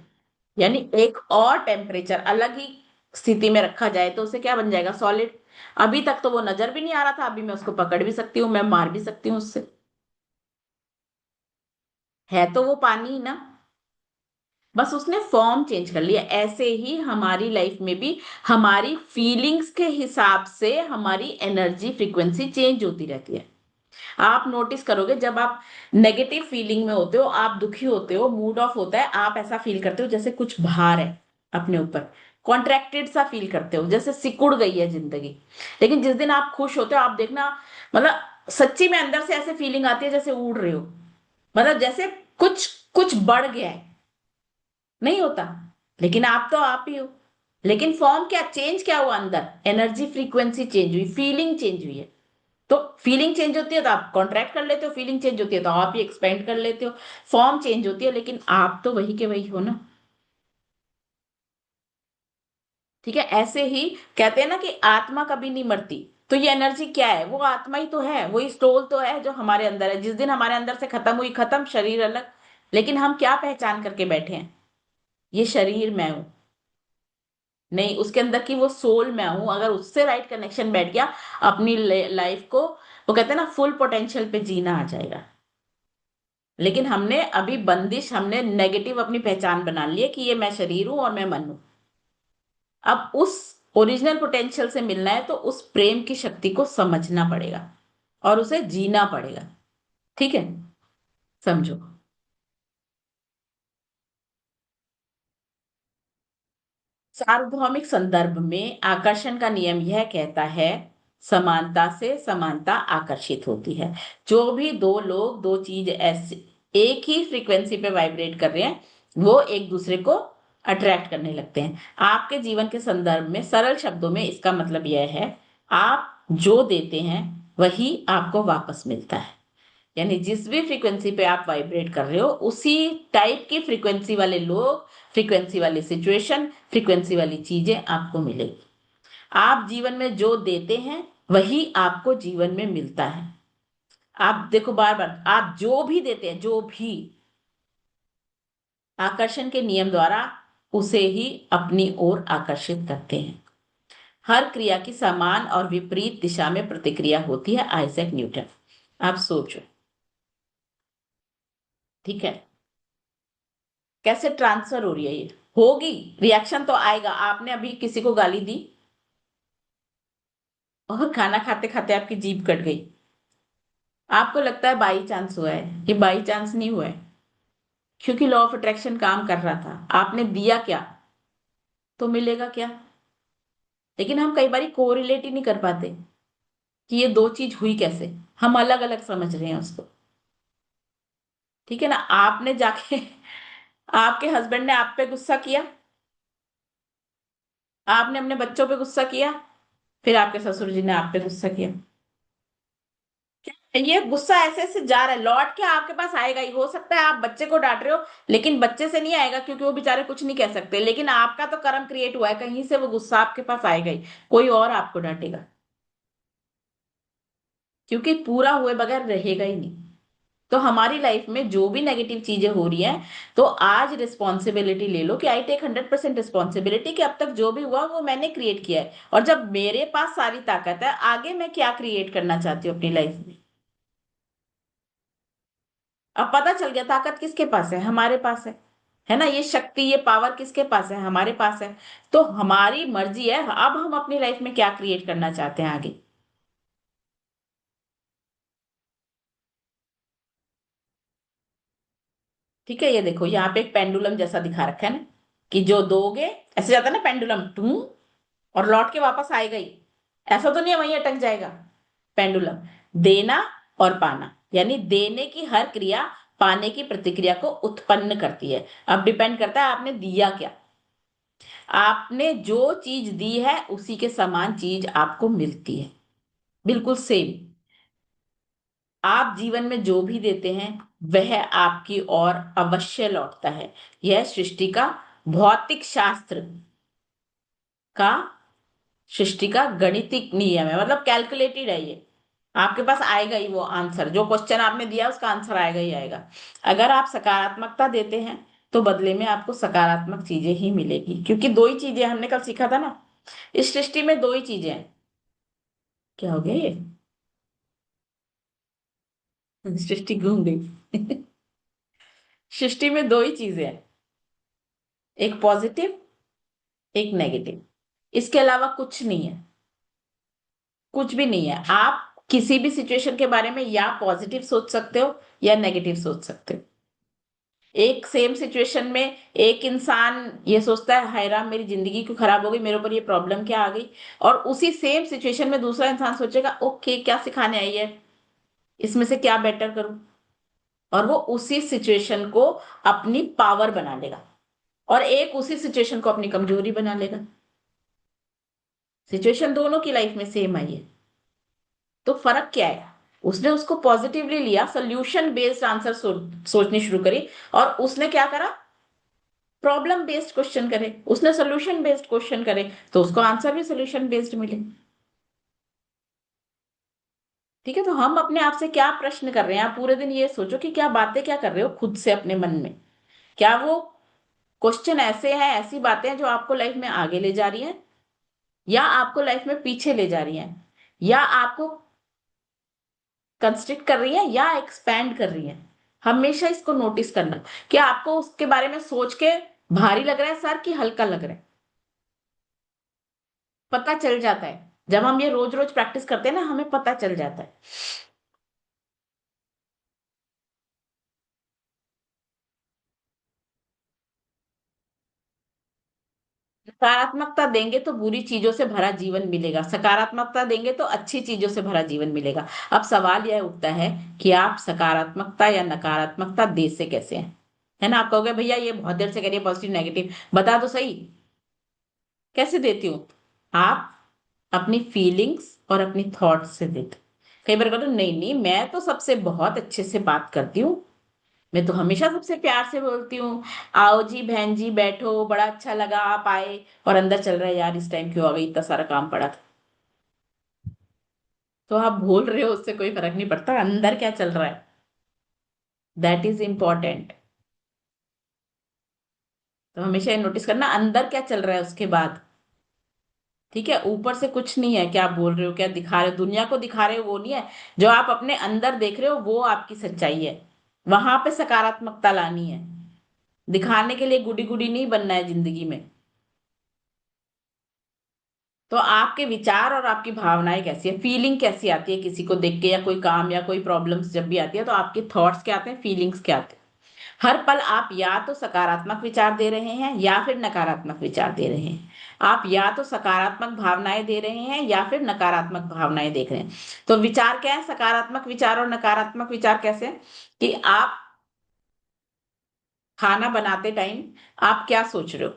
यानी एक और टेम्परेचर अलग ही स्थिति में रखा जाए, तो उसे क्या बन जाएगा, सॉलिड। अभी तक तो वो नजर भी नहीं आ रहा था, अभी मैं उसको पकड़ भी सकती हूँ, मैं मार भी सकती हूँ उससे। है तो वो पानी ही ना, बस उसने फॉर्म चेंज कर लिया। ऐसे ही हमारी लाइफ में भी हमारी फीलिंग्स के हिसाब से हमारी एनर्जी फ्रीक्वेंसी चेंज होती रहती है। आप नोटिस करोगे, जब आप नेगेटिव फीलिंग में होते हो, आप दुखी होते हो, मूड ऑफ होता है, आप ऐसा फील करते हो जैसे कुछ भार है अपने ऊपर, कॉन्ट्रैक्टेड सा फील करते हो, जैसे सिकुड़ गई है जिंदगी। लेकिन जिस दिन आप खुश होते हो, आप देखना, मतलब सच्ची में अंदर से ऐसे फीलिंग आती है जैसे उड़ रहे हो, मतलब जैसे कुछ कुछ बढ़ गया है। नहीं होता? लेकिन आप ही हो। लेकिन फॉर्म क्या चेंज, क्या हुआ अंदर, एनर्जी फ्रीक्वेंसी चेंज हुई, फीलिंग चेंज हुई है। तो फीलिंग चेंज होती है तो आप कॉन्ट्रैक्ट कर लेते हो, फीलिंग चेंज होती है तो आप ही एक्सपेंड कर लेते हो। फॉर्म चेंज होती है, लेकिन आप तो वही के वही हो ना। ठीक है। ऐसे ही कहते हैं ना कि आत्मा कभी नहीं मरती। तो ये एनर्जी क्या है? वो आत्मा ही तो है, वही स्टोल तो है जो हमारे अंदर है। जिस दिन हमारे अंदर से खत्म हुई, खत्म, शरीर अलग। लेकिन हम क्या पहचान करके बैठे हैं? ये शरीर मैं हूं। नहीं, उसके अंदर की वो सोल मैं हूं। अगर उससे राइट कनेक्शन बैठ गया, अपनी लाइफ को, वो कहते हैं ना, फुल पोटेंशियल पे जीना आ जाएगा। लेकिन हमने अभी बंदिश, हमने नेगेटिव अपनी पहचान बना ली है कि ये मैं शरीर हूं और मैं मन हूं। अब उस ओरिजिनल पोटेंशियल से मिलना है तो उस प्रेम की शक्ति को समझना पड़ेगा और उसे जीना पड़ेगा। ठीक है? समझो। सार्वभौमिक संदर्भ में आकर्षण का नियम यह कहता है, समानता से समानता आकर्षित होती है। जो भी दो लोग, दो चीज ऐसे एक ही फ्रीक्वेंसी पे वाइब्रेट कर रहे हैं, वो एक दूसरे को अट्रैक्ट करने लगते हैं। आपके जीवन के संदर्भ में सरल शब्दों में इसका मतलब यह है, आप जो देते हैं वही आपको वापस मिलता है। यानी जिस भी फ्रीक्वेंसी पे आप वाइब्रेट कर रहे हो, उसी टाइप की फ्रीक्वेंसी वाले लोग, फ्रीक्वेंसी वाली सिचुएशन, फ्रीक्वेंसी वाली चीजें आपको मिलेगी। आप जीवन में जो देते हैं वही आपको जीवन में मिलता है। आप देखो, बार बार आप जो भी देते हैं, जो भी, आकर्षण के नियम द्वारा उसे ही अपनी ओर आकर्षित करते हैं। हर क्रिया की समान और विपरीत दिशा में प्रतिक्रिया होती है, आइजैक न्यूटन। आप सोचो। ठीक है? कैसे ट्रांसफर हो रही है ये? होगी, रिएक्शन तो आएगा। आपने अभी किसी को गाली दी और खाना खाते खाते आपकी जीभ कट गई। आपको लगता है बाई चांस हुआ है, ये बाई चांस नहीं हुआ है, क्योंकि लॉ ऑफ अट्रैक्शन काम कर रहा था। आपने दिया क्या तो मिलेगा क्या। लेकिन हम कई बार कोरिलेट ही नहीं कर पाते कि ये दो चीज हुई कैसे। हम अलग अलग समझ रहे हैं उसको। ठीक है ना? आपने जाके आपके हस्बैंड ने आप पे गुस्सा किया, आपने अपने बच्चों पे गुस्सा किया, फिर आपके ससुर जी ने आप पे गुस्सा किया। ये गुस्सा ऐसे ऐसे जा रहा है, लौट के आपके पास आएगा ही। हो सकता है आप बच्चे को डांट रहे हो, लेकिन बच्चे से नहीं आएगा, क्योंकि वो बेचारे कुछ नहीं कह सकते। लेकिन आपका तो कर्म क्रिएट हुआ है, कहीं से वो गुस्सा आपके पास आएगा ही। कोई और आपको डांटेगा, क्योंकि पूरा हुए बगैर रहेगा ही नहीं। तो हमारी लाइफ में जो भी नेगेटिव चीजें हो रही हैं, तो आज रिस्पॉन्सिबिलिटी ले लो कि आई टेक 100% रिस्पॉन्सिबिलिटी, कि अब तक जो भी हुआ वो मैंने क्रिएट किया है। और जब मेरे पास सारी ताकत है, आगे मैं क्या क्रिएट करना चाहती हूँ अपनी लाइफ में। अब पता चल गया ताकत किसके पास है? हमारे पास है ना? ये शक्ति, ये पावर किसके पास है? हमारे पास है। तो हमारी मर्जी है अब हम अपनी लाइफ में क्या क्रिएट करना चाहते हैं आगे। ठीक है? ये देखो, यहाँ पे एक पेंडुलम जैसा दिखा रखा है ना, कि जो दोगे, ऐसे जाता है ना पेंडुलम, टू, और लौट के वापस आएगा ही। ऐसा तो नहीं है वहीं अटक जाएगा। पेंडुलम, देना और पाना, यानी देने की हर क्रिया पाने की प्रतिक्रिया को उत्पन्न करती है। अब डिपेंड करता है आपने दिया क्या। आपने जो चीज दी है उसी के समान चीज आपको मिलती है, बिल्कुल सेम। आप जीवन में जो भी देते हैं वह आपकी ओर अवश्य लौटता है। यह सृष्टि का भौतिक शास्त्र का, सृष्टि का गणितिक नियम है, मतलब कैलकुलेटेड है ये। आपके पास आएगा ही वो आंसर, जो क्वेश्चन आपने दिया उसका आंसर आएगा ही आएगा। अगर आप सकारात्मकता देते हैं तो बदले में आपको सकारात्मक चीजें ही मिलेगी, क्योंकि दो ही चीजें हमने कल सीखा था ना, इस सृष्टि में दो ही चीजें हैं। क्या हो गया ये? सृष्टि घूम गई। सृष्टि में दो ही चीजें हैं, एक पॉजिटिव, एक नेगेटिव। इसके अलावा कुछ नहीं है। कुछ भी नहीं है। आप किसी भी सिचुएशन के बारे में या पॉजिटिव सोच सकते हो या नेगेटिव सोच सकते हो। एक सेम सिचुएशन में एक इंसान ये सोचता है, हाय राम, मेरी जिंदगी क्यों खराब हो गई, मेरे ऊपर ये प्रॉब्लम क्या आ गई। और उसी सेम सिचुएशन में दूसरा इंसान सोचेगा, ओके, क्या सिखाने आई है, इसमें से क्या बेटर करूं। और वो उसी सिचुएशन को अपनी पावर बना लेगा, और एक उसी सिचुएशन को अपनी कमजोरी बना लेगा। सिचुएशन दोनों की लाइफ में सेम आई है, तो फर्क क्या है? उसने उसको पॉजिटिवली लिया, सोल्यूशन बेस्ड आंसर सोचनी शुरू करी। और उसने क्या करा? प्रॉब्लम बेस्ड क्वेश्चन करे। उसने सोल्यूशन बेस्ड क्वेश्चन करे, तो उसको आंसर भी सोल्यूशन बेस्ड मिले। ठीक है, तो हम अपने आप से क्या प्रश्न कर रहे हैं? आप पूरे दिन ये सोचो कि क्या बातें क्या कर रहे हो खुद से अपने मन में। क्या वो क्वेश्चन ऐसे हैं, ऐसी बातें हैं जो आपको लाइफ में आगे ले जा रही हैं, या आपको लाइफ में पीछे ले जा रही हैं, या आपको कंस्ट्रिक्ट कर रही हैं, या एक्सपैंड कर रही हैं? हमेशा इसको नोटिस करना कि आपको उसके बारे में सोच के भारी लग रहा है सर कि हल्का लग रहा है। पता चल जाता है जब हम ये रोज रोज प्रैक्टिस करते हैं ना, हमें पता चल जाता है। सकारात्मकता देंगे तो बुरी चीजों से भरा जीवन मिलेगा, सकारात्मकता देंगे तो अच्छी चीजों से भरा जीवन मिलेगा। अब सवाल यह उठता है कि आप सकारात्मकता या नकारात्मकता दे से कैसे हैं? है ना, आप कहोगे भैया ये बहुत देर से कह रही है पॉजिटिव नेगेटिव, बता तो सही कैसे देती हूँ। आप अपनी फीलिंग्स और अपनी थॉट्स से देते। कई बार कहते हो, नहीं नहीं मैं तो सबसे बहुत अच्छे से बात करती हूँ, मैं तो हमेशा सबसे प्यार से बोलती हूँ, आओ जी बहन जी बैठो, बड़ा अच्छा लगा आप आए। और अंदर चल रहा है यार इस टाइम क्यों आ गई, इतना सारा काम पड़ा था। तो आप बोल रहे हो उससे कोई फर्क नहीं पड़ता, अंदर क्या चल रहा है, दैट इज इम्पोर्टेंट। तो हमेशा ये नोटिस करना अंदर क्या चल रहा है उसके बाद। ठीक है, ऊपर से कुछ नहीं है, क्या आप बोल रहे हो, क्या दिखा रहे हो, दुनिया को दिखा रहे हो वो नहीं है। जो आप अपने अंदर देख रहे हो वो आपकी सच्चाई है। वहां पे सकारात्मकता लानी है। दिखाने के लिए गुडी गुडी नहीं बनना है जिंदगी में। तो आपके विचार और आपकी भावनाएं कैसी है, फीलिंग कैसी आती है किसी को देख के, या कोई काम या कोई प्रॉब्लम्स जब भी आती है, तो आपके थॉट्स क्या आते हैं, फीलिंग्स क्या आते हैं? हर पल आप या तो सकारात्मक विचार दे रहे हैं या फिर नकारात्मक विचार दे रहे हैं। आप या तो सकारात्मक भावनाएं दे रहे हैं या फिर नकारात्मक भावनाएं देख रहे हैं। तो विचार क्या है, सकारात्मक विचार और नकारात्मक विचार कैसे हैं? कि आप खाना बनाते टाइम आप क्या सोच रहे हो?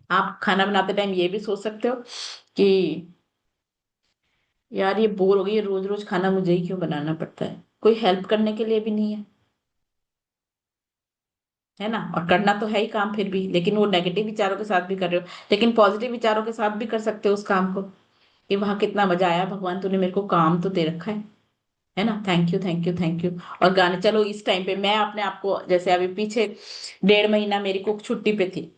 आप खाना बनाते टाइम ये भी सोच सकते हो कि यार ये बोर हो गई है, रोज रोज खाना मुझे ही क्यों बनाना पड़ता है, कोई हेल्प करने के लिए भी नहीं है। है ना, और करना तो है ही काम फिर भी, लेकिन वो नेगेटिव विचारों के साथ भी कर रहे हो। लेकिन पॉजिटिव विचारों के साथ भी कर सकते हो उस काम को, कि वहां कितना मजा आया भगवान, तूने मेरे को काम तो दे रखा है ना, thank you thank you thank you. और गाने, चलो इस टाइम पे मैं अपने आप को, जैसे अभी पीछे 1.5 महीना मेरी कुक छुट्टी पे थी,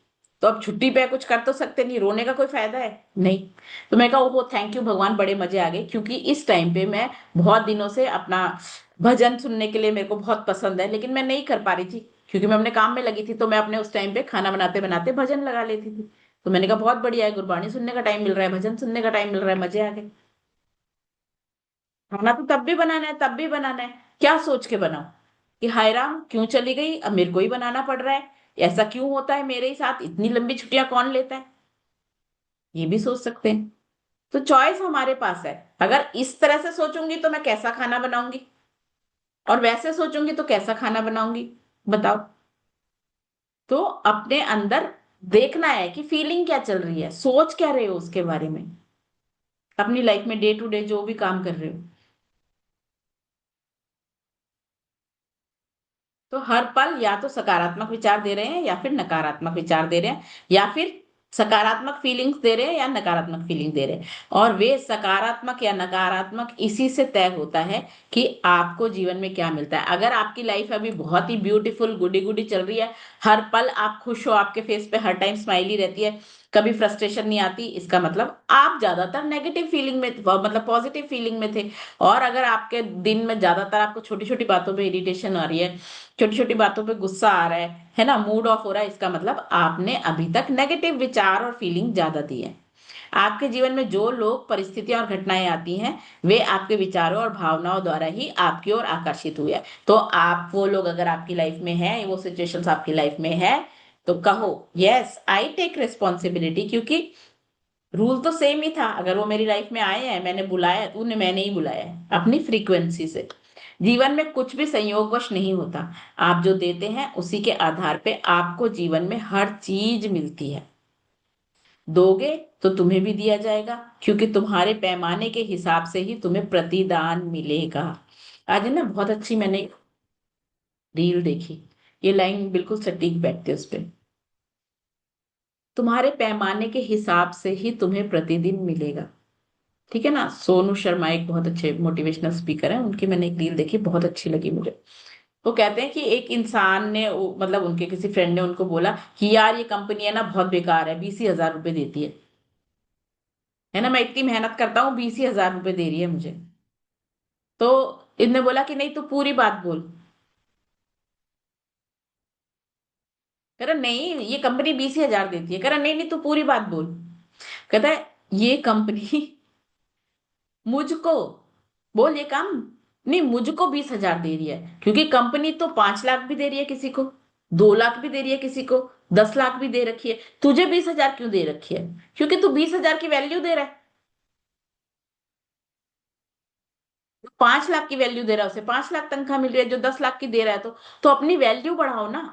तो अब छुट्टी पे कुछ कर तो सकते नहीं, रोने का कोई फायदा है नहीं। तो मैं कहा ओहो थैंक यू भगवान, बड़े मजे आ गए, क्योंकि इस टाइम पे मैं बहुत दिनों से अपना भजन सुनने के लिए मेरे को बहुत पसंद है, लेकिन मैं नहीं कर पा रही थी क्योंकि मैं अपने काम में लगी थी। तो मैं अपने उस टाइम पे खाना बनाते बनाते भजन लगा लेती थी। तो मैंने कहा बहुत बढ़िया है, गुरबाणी सुनने का टाइम मिल रहा है, भजन सुनने का टाइम मिल रहा है, मजे आ गए। खाना तो तब भी बनाना है, तब भी बनाना है। क्या सोच के बनाओ कि हाय राम क्यों चली गई, अब मेरे को ही बनाना पड़ रहा है, ऐसा क्यों होता है मेरे ही साथ, इतनी लंबी छुट्टियां कौन लेता है? ये भी सोच सकते हैं। तो चॉइस हमारे पास है। अगर इस तरह से सोचूंगी तो मैं कैसा खाना बनाऊंगी, और वैसे सोचूंगी तो कैसा खाना बनाऊंगी, बताओ। तो अपने अंदर देखना है कि फीलिंग क्या चल रही है, सोच क्या रहे हो उसके बारे में, अपनी लाइफ में डे टू डे जो भी काम कर रहे हो। तो हर पल या तो सकारात्मक विचार दे रहे हैं या फिर नकारात्मक विचार दे रहे हैं, या फिर सकारात्मक फीलिंग्स दे रहे हैं या नकारात्मक फीलिंग दे रहे हैं। और वे सकारात्मक या नकारात्मक इसी से तय होता है कि आपको जीवन में क्या मिलता है। अगर आपकी लाइफ अभी बहुत ही ब्यूटीफुल गुडी गुडी चल रही है, हर पल आप खुश हो, आपके फेस पे हर टाइम स्माइली रहती है, कभी फ्रस्ट्रेशन नहीं आती, इसका मतलब आप ज्यादातर नेगेटिव फीलिंग में, मतलब पॉजिटिव फीलिंग में थे। और अगर आपके दिन में ज्यादातर आपको छोटी छोटी बातों पे इरिटेशन आ रही है, छोटी छोटी बातों पे गुस्सा आ रहा है ना, मूड ऑफ हो रहा है, इसका मतलब आपने अभी तक नेगेटिव विचार और फीलिंग ज्यादा दी है। आपके जीवन में जो लोग, परिस्थितियां और घटनाएं आती हैं, वे आपके विचारों और भावनाओं द्वारा ही आपकी ओर आकर्षित हुए हैं। तो आप वो लोग अगर आपकी लाइफ में है, वो सिचुएशंस आपकी लाइफ में है, तो कहो यस आई टेक रिस्पॉन्सिबिलिटी, क्योंकि रूल तो सेम ही था। अगर वो मेरी लाइफ में आए हैं, मैंने बुलाया है, तूने, मैंने ही बुलाया है अपनी फ्रीक्वेंसी से। जीवन में कुछ भी संयोगवश नहीं होता। आप जो देते हैं उसी के आधार पे आपको जीवन में हर चीज मिलती है। दोगे तो तुम्हें भी दिया जाएगा, क्योंकि तुम्हारे पैमाने के हिसाब से ही तुम्हें प्रतिदान मिलेगा। आज है ना, बहुत अच्छी मैंने रील देखी, ये लाइन बिल्कुल सटीक बैठती है उस पे। तुम्हारे पैमाने के हिसाब से ही तुम्हें प्रतिदिन मिलेगा। ठीक है ना। सोनू शर्मा एक बहुत अच्छे मोटिवेशनल स्पीकर हैं, उनकी मैंने एक रील देखी, बहुत अच्छी लगी मुझे। वो कहते हैं कि एक इंसान ने मतलब उनके किसी फ्रेंड ने उनको बोला कि यार ये कंपनी है ना बहुत बेकार है, 20,000 रुपए देती है ना, मैं इतनी मेहनत करता हूँ, 20,000 रुपए दे रही है मुझे। तो इनने बोला कि नहीं तू पूरी बात बोल। कह रहा नहीं ये कंपनी 20,000 देती है। कह रहा नहीं नहीं तू पूरी बात बोल। कहता है ये कंपनी मुझको, बोल ये काम, नहीं मुझको 20,000 दे रही है, क्योंकि कंपनी तो 5 लाख भी दे रही है किसी को, 2 लाख भी दे रही है किसी को, 10 लाख भी दे रखी है। तुझे 20,000 क्यों दे रखी है? क्योंकि तू 20,000 की वैल्यू दे रहा है। 5 लाख की वैल्यू दे रहा है, उसे 5 लाख तनख्वाह मिल रही है, जो 10 लाख की दे रहा है। तो अपनी वैल्यू बढ़ाओ ना।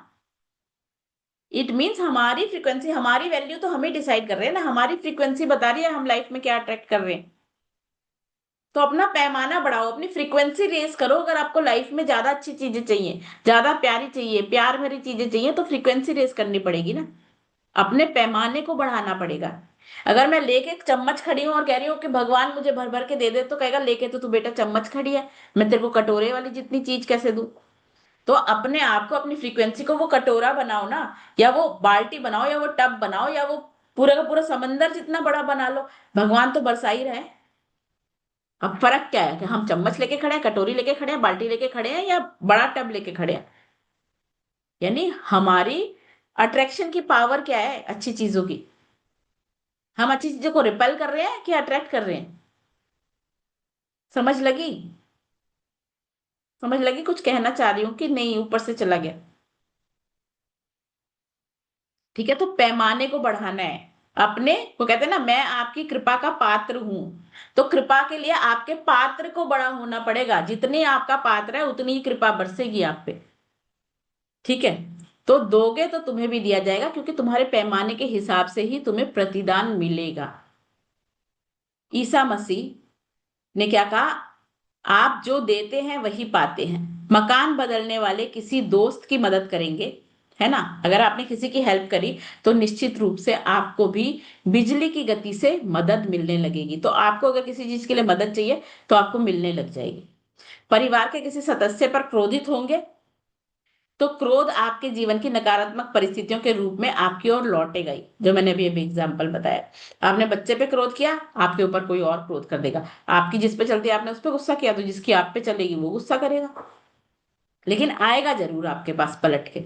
इट मीन्स हमारी फ्रीक्वेंसी, हमारी वैल्यू तो हम ही डिसाइड कर रहे हैं ना, हमारी फ्रीक्वेंसी बता रही है हम लाइफ में क्या अट्रैक्ट कर रहे हैं। तो अपना पैमाना बढ़ाओ, अपनी फ्रीक्वेंसी रेस करो। अगर आपको लाइफ में ज्यादा अच्छी चीजें चाहिए, ज्यादा प्यारी चाहिए, प्यार भरी चीजें चाहिए, तो फ्रीक्वेंसी रेस करनी पड़ेगी ना, अपने पैमाने को बढ़ाना पड़ेगा। अगर मैं लेके एक चम्मच खड़ी हूँ और कह रही हूँ कि भगवान मुझे भर भर के दे दे, तो कहेगा लेके तो तू बेटा चम्मच खड़ी है, मैं तेरे को कटोरे वाली जितनी चीज कैसे दूं? तो अपने आप को, अपनी फ्रीक्वेंसी को वो कटोरा बनाओ ना, या वो बाल्टी बनाओ, या वो टब बनाओ, या वो पूरा का पूरा समंदर जितना बड़ा बना लो। भगवान तो बरसा ही रहे। अब फर्क क्या है कि हम चम्मच लेके खड़े हैं, कटोरी लेके खड़े हैं, बाल्टी लेके खड़े हैं, या बड़ा टब लेके खड़े हैं। यानी हमारी अट्रैक्शन की पावर क्या है अच्छी चीजों की? हम अच्छी चीजों को रिपेल कर रहे हैं कि अट्रैक्ट कर रहे हैं? समझ लगी? समझ लगी कुछ कहना चाह रही हूँ कि नहीं, ऊपर से चला गया? ठीक है, तो पैमाने को बढ़ाना है अपने। वो कहते हैं ना मैं आपकी कृपा का पात्र हूं। तो कृपा के लिए आपके पात्र को बड़ा होना पड़ेगा, जितनी आपका पात्र है उतनी ही कृपा बरसेगी आप पे। ठीक है। तो दोगे तो तुम्हें भी दिया जाएगा, क्योंकि तुम्हारे पैमाने के हिसाब से ही तुम्हें प्रतिदान मिलेगा। ईसा मसीह ने क्या कहा? आप जो देते हैं वही पाते हैं। मकान बदलने वाले किसी दोस्त की मदद करेंगे, है ना, अगर आपने किसी की हेल्प करी, तो निश्चित रूप से आपको भी बिजली की गति से मदद मिलने लगेगी। तो आपको अगर किसी चीज के लिए मदद चाहिए, तो आपको मिलने लग जाएगी। परिवार के किसी सदस्य पर क्रोधित होंगे, तो क्रोध आपके जीवन की नकारात्मक परिस्थितियों के रूप में आपकी ओर लौटेगा ही, जो मैंने अभी अभी एग्जाम्पल बताया। आपने बच्चे पे क्रोध किया, आपके ऊपर कोई और क्रोध कर देगा। आपकी जिस पे चलती है आपने उस पे गुस्सा किया, तो जिसकी आप पे चलेगी वो गुस्सा करेगा। लेकिन आएगा जरूर आपके पास पलट के।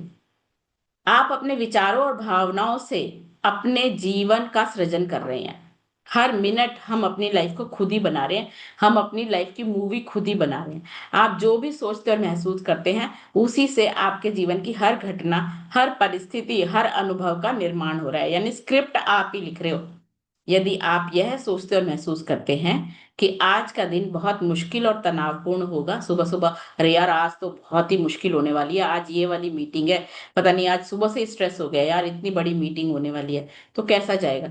आप अपने विचारों और भावनाओं से अपने जीवन का सृजन कर रहे हैं। हर मिनट हम अपनी लाइफ को खुद ही बना रहे हैं। हम अपनी लाइफ की मूवी खुद ही बना रहे हैं। आप जो भी सोचते और महसूस करते हैं, उसी से आपके जीवन की हर घटना, हर परिस्थिति, हर अनुभव का निर्माण हो रहा है। यानी स्क्रिप्ट आप ही लिख रहे हो। यदि आप यह सोचते और महसूस करते हैं कि आज का दिन बहुत मुश्किल और तनावपूर्ण होगा, सुबह सुबह अरे यार आज तो बहुत ही मुश्किल होने वाली है, आज ये वाली मीटिंग है, पता नहीं आज सुबह से स्ट्रेस हो गया यार, इतनी बड़ी मीटिंग होने वाली है, तो कैसा जाएगा?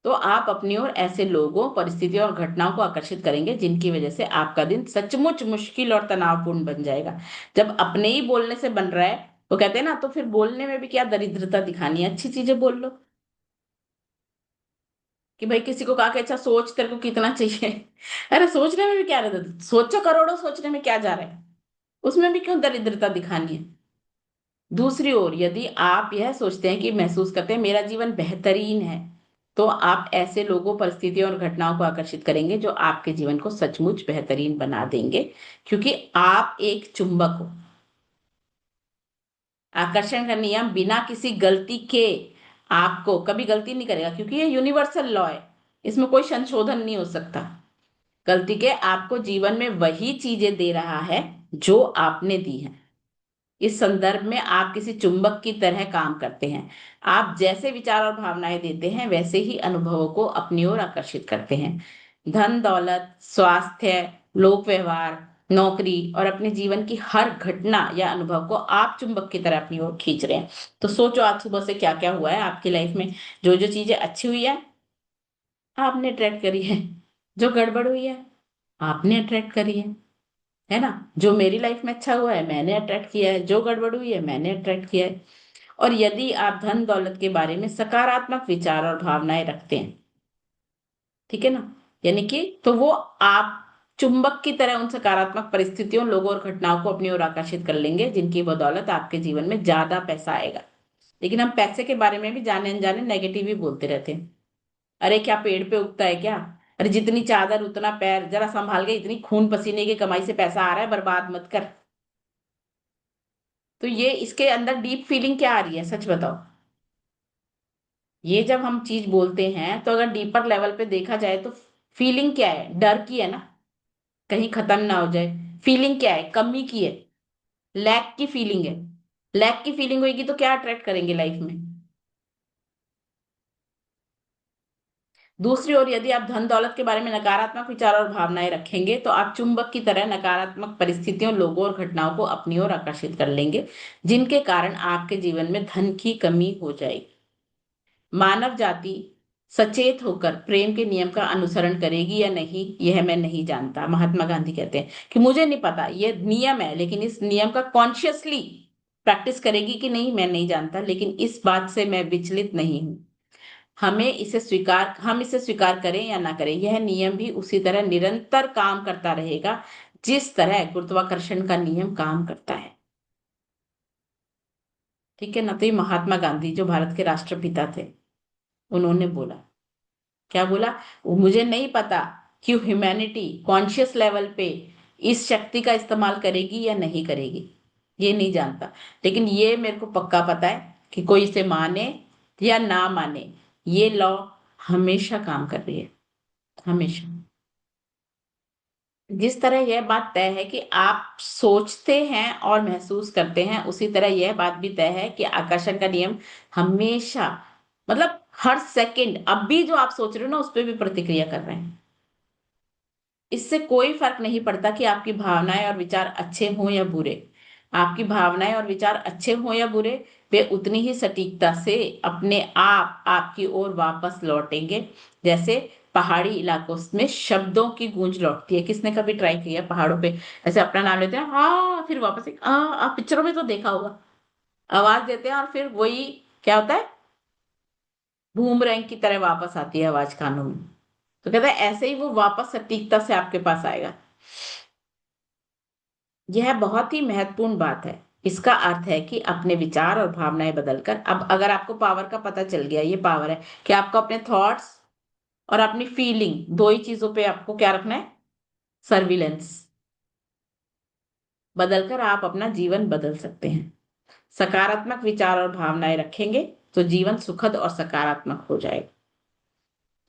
तो आप अपनी ओर ऐसे लोगों, परिस्थितियों और घटनाओं को आकर्षित करेंगे जिनकी वजह से आपका दिन सचमुच मुश्किल और तनावपूर्ण बन जाएगा। जब अपने ही बोलने से बन रहा है, वो कहते हैं ना, तो फिर बोलने में भी क्या दरिद्रता दिखानी है, अच्छी चीजें बोल लो। कि भाई किसी को कहा कि अच्छा सोच तेरे को कितना चाहिए। अरे सोचने में भी क्या रहता है, सोचो करोड़ों, सोचने में क्या जा रहा है? उसमें भी क्यों दरिद्रता दिखानी है? दूसरी ओर यदि आप यह सोचते हैं कि महसूस करते हैं मेरा जीवन बेहतरीन है, तो आप ऐसे लोगों, परिस्थितियों और घटनाओं को आकर्षित करेंगे जो आपके जीवन को सचमुच बेहतरीन बना देंगे। क्योंकि आप एक चुंबक हो। आकर्षण का नियम बिना किसी गलती के आपको कभी गलती नहीं करेगा, क्योंकि ये यूनिवर्सल लॉ है, इसमें कोई संशोधन नहीं हो सकता। गलती के आपको जीवन में वही चीजें दे रहा है जो आपने दी है। इस संदर्भ में आप किसी चुंबक की तरह काम करते हैं। आप जैसे विचार और भावनाएं देते हैं, वैसे ही अनुभवों को अपनी ओर आकर्षित करते हैं। धन दौलत, स्वास्थ्य, लोक व्यवहार, नौकरी और अपने जीवन की हर घटना या अनुभव को आप चुंबक की तरह अपनी ओर खींच रहे हैं। तो सोचो आज सुबह से क्या क्या हुआ है आपकी लाइफ में। जो जो चीजें अच्छी हुई है, आपने अट्रैक्ट करी है। जो गड़बड़ हुई है, आपने अट्रैक्ट करी है ना। जो मेरी लाइफ में अच्छा हुआ है मैंने अट्रैक्ट किया है, जो गड़बड़ हुई है मैंने अट्रैक्ट किया है। और यदि आप धन दौलत के बारे में सकारात्मक विचार और भावनाएं रखते हैं, ठीक है ना, यानी कि तो वो आप चुंबक की तरह उन सकारात्मक परिस्थितियों, लोगों और घटनाओं को अपनी ओर आकर्षित कर लेंगे, जिनकी बदौलत आपके जीवन में ज्यादा पैसा आएगा। लेकिन हम पैसे के बारे में भी जाने अनजाने नेगेटिव ही बोलते रहते हैं। अरे क्या पेड़ पे उगता है क्या? अरे जितनी चादर उतना पैर, जरा संभाल के, इतनी खून पसीने की कमाई से पैसा आ रहा है, बर्बाद मत कर। तो ये इसके अंदर डीप फीलिंग क्या आ रही है, सच बताओ। ये जब हम चीज बोलते हैं तो अगर डीपर लेवल पे देखा जाए तो फीलिंग क्या है? डर की है ना, कहीं खत्म ना हो जाए। फीलिंग क्या है? कमी की है, लैक की फीलिंग है। लैक की फीलिंग होगी तो क्या अट्रैक्ट करेंगे लाइफ में? दूसरी ओर यदि आप धन दौलत के बारे में नकारात्मक विचार और भावनाएं रखेंगे तो आप चुंबक की तरह नकारात्मक परिस्थितियों, लोगों और घटनाओं को अपनी ओर आकर्षित कर लेंगे, जिनके कारण आपके जीवन में धन की कमी हो जाएगी। मानव जाति सचेत होकर प्रेम के नियम का अनुसरण करेगी या नहीं, यह मैं नहीं जानता। महात्मा गांधी कहते हैं कि मुझे नहीं पता, यह नियम है, लेकिन इस नियम का कॉन्शियसली प्रैक्टिस करेगी कि नहीं, मैं नहीं जानता, लेकिन इस बात से मैं विचलित नहीं हूं। हम इसे स्वीकार करें या ना करें, यह नियम भी उसी तरह निरंतर काम करता रहेगा जिस तरह गुरुत्वाकर्षण का नियम काम करता है। ठीक है ना। तो ये महात्मा गांधी जो भारत के राष्ट्रपिता थे, उन्होंने बोला, क्या बोला? वो मुझे नहीं पता कि ह्यूमैनिटी कॉन्शियस लेवल पे इस शक्ति का इस्तेमाल करेगी या नहीं करेगी, ये नहीं जानता, लेकिन ये मेरे को पक्का पता है कि कोई इसे माने या ना माने, ये लॉ हमेशा काम कर रही है, हमेशा। जिस तरह यह बात तय है कि आप सोचते हैं और महसूस करते हैं, उसी तरह यह बात भी तय है कि आकर्षण का नियम हमेशा, मतलब हर सेकंड, अब भी जो आप सोच रहे हो ना, उस पर भी प्रतिक्रिया कर रहे हैं। इससे कोई फर्क नहीं पड़ता कि आपकी भावनाएं और विचार अच्छे हों या बुरे। आपकी भावनाएं और विचार अच्छे हों या बुरे, वे उतनी ही सटीकता से अपने आप आपकी ओर वापस लौटेंगे, जैसे पहाड़ी इलाकों में शब्दों की गूंज लौटती है। किसने कभी ट्राई किया पहाड़ों पे? ऐसे अपना नाम लेते हैं, हाँ, फिर वापस एक आप पिक्चरों में तो देखा होगा, आवाज देते हैं और फिर वही क्या होता है, बूमरैंग की तरह वापस आती है आवाज कानों में। तो कहता है ऐसे ही वो वापस सटीकता से आपके पास आएगा। यह बहुत ही महत्वपूर्ण बात है। इसका अर्थ है कि अपने विचार और भावनाएं बदलकर, अब अगर आपको पावर का पता चल गया, ये पावर है कि आपको अपने थॉट्स और अपनी फीलिंग, दो ही चीजों पे आपको क्या रखना है, सर्विलेंस। बदलकर आप अपना जीवन बदल सकते हैं। सकारात्मक विचार और भावनाएं रखेंगे तो जीवन सुखद और सकारात्मक हो जाएगा।